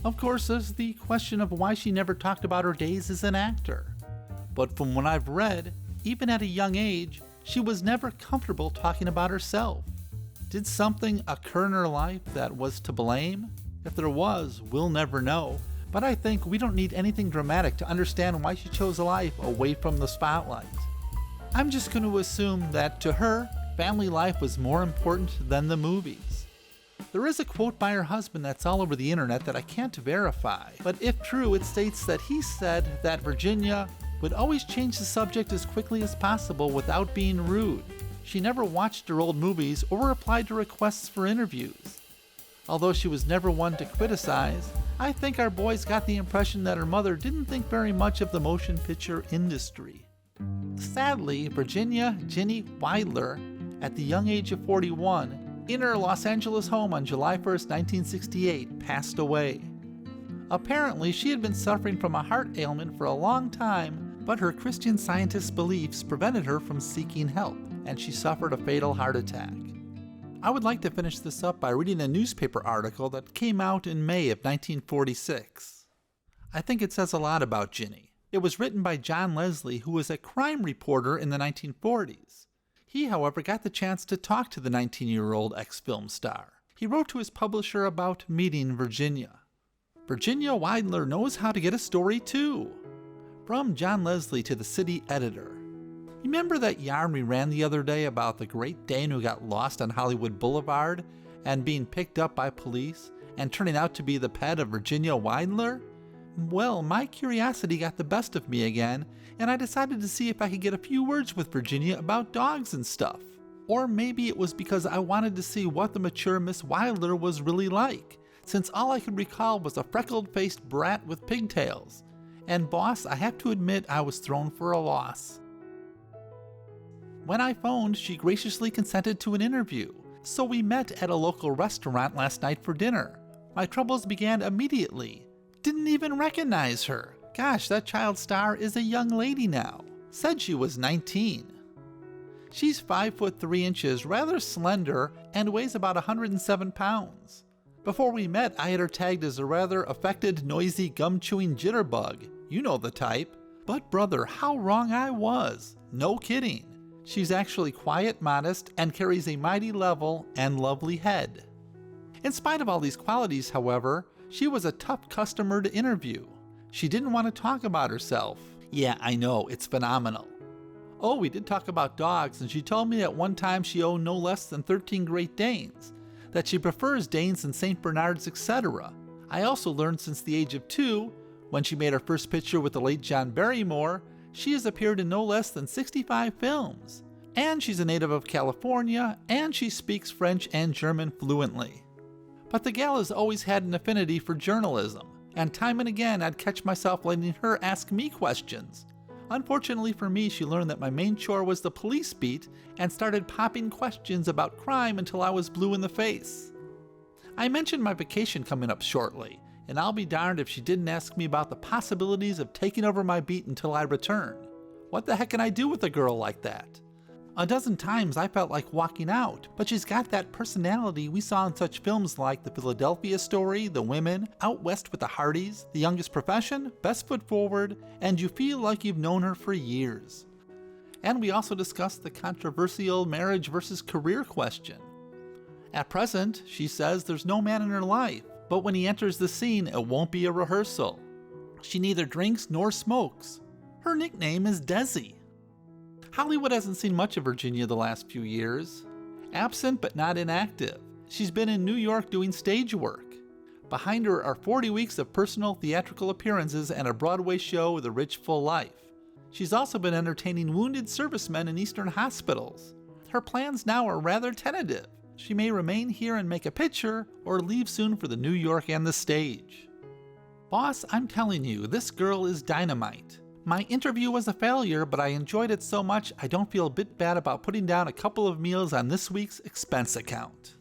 Of course, there's the question of why she never talked about her days as an actor. But from what I've read, even at a young age, she was never comfortable talking about herself. Did something occur in her life that was to blame? If there was, we'll never know. But I think we don't need anything dramatic to understand why she chose a life away from the spotlight. I'm just going to assume that to her, family life was more important than the movies. There is a quote by her husband that's all over the internet that I can't verify, but if true, it states that he said that Virginia would always change the subject as quickly as possible without being rude. She never watched her old movies or replied to requests for interviews. Although she was never one to criticize, I think our boys got the impression that her mother didn't think very much of the motion picture industry. Sadly, Virginia Ginny Weidler, at the young age of 41, in her Los Angeles home on July 1, 1968, passed away. Apparently, she had been suffering from a heart ailment for a long time, but her Christian Scientist beliefs prevented her from seeking help, and she suffered a fatal heart attack. I would like to finish this up by reading a newspaper article that came out in May of 1946. I think it says a lot about Ginny. It was written by John Leslie, who was a crime reporter in the 1940s. He, however, got the chance to talk to the 19-year-old ex-film star. He wrote to his publisher about meeting Virginia. Virginia Weidler knows how to get a story too. From John Leslie to the city editor. Remember that yarn we ran the other day about the Great Dane who got lost on Hollywood Boulevard and being picked up by police and turning out to be the pet of Virginia Weidler? Well, my curiosity got the best of me again, and I decided to see if I could get a few words with Virginia about dogs and stuff. Or maybe it was because I wanted to see what the mature Miss Weidler was really like, since all I could recall was a freckled-faced brat with pigtails. And boss, I have to admit I was thrown for a loss. When I phoned, she graciously consented to an interview, so we met at a local restaurant last night for dinner. My troubles began immediately. Didn't even recognize her. Gosh, that child star is a young lady now. Said she was 19. She's 5 foot 3 inches, rather slender, and weighs about 107 pounds. Before we met, I had her tagged as a rather affected, noisy, gum-chewing jitterbug. You know the type. But brother, how wrong I was. No kidding. She's actually quiet, modest, and carries a mighty level and lovely head. In spite of all these qualities, however, she was a tough customer to interview. She didn't want to talk about herself. Yeah, I know, it's phenomenal. Oh, we did talk about dogs, and she told me at one time she owned no less than 13 Great Danes, that she prefers Danes and St. Bernards, etc. I also learned since the age of 2, when she made her first picture with the late John Barrymore, she has appeared in no less than 65 films. And she's a native of California, and she speaks French and German fluently. But the gal has always had an affinity for journalism, and time and again I'd catch myself letting her ask me questions. Unfortunately for me, she learned that my main chore was the police beat and started popping questions about crime until I was blue in the face. I mentioned my vacation coming up shortly, and I'll be darned if she didn't ask me about the possibilities of taking over my beat until I return. What the heck can I do with a girl like that? A dozen times I felt like walking out, but she's got that personality we saw in such films like The Philadelphia Story, The Women, Out West with the Hardys, The Youngest Profession, Best Foot Forward, and you feel like you've known her for years. And we also discussed the controversial marriage versus career question. At present, she says there's no man in her life, but when he enters the scene, it won't be a rehearsal. She neither drinks nor smokes. Her nickname is Desi. Hollywood hasn't seen much of Virginia the last few years. Absent but not inactive, she's been in New York doing stage work. Behind her are 40 weeks of personal theatrical appearances and a Broadway show, The Rich Full Life. She's also been entertaining wounded servicemen in Eastern hospitals. her plans now are rather tentative. She may remain here and make a picture, or leave soon for the New York and the stage. Boss, I'm telling you, this girl is dynamite. My interview was a failure, but I enjoyed it so much I don't feel a bit bad about putting down a couple of meals on this week's expense account.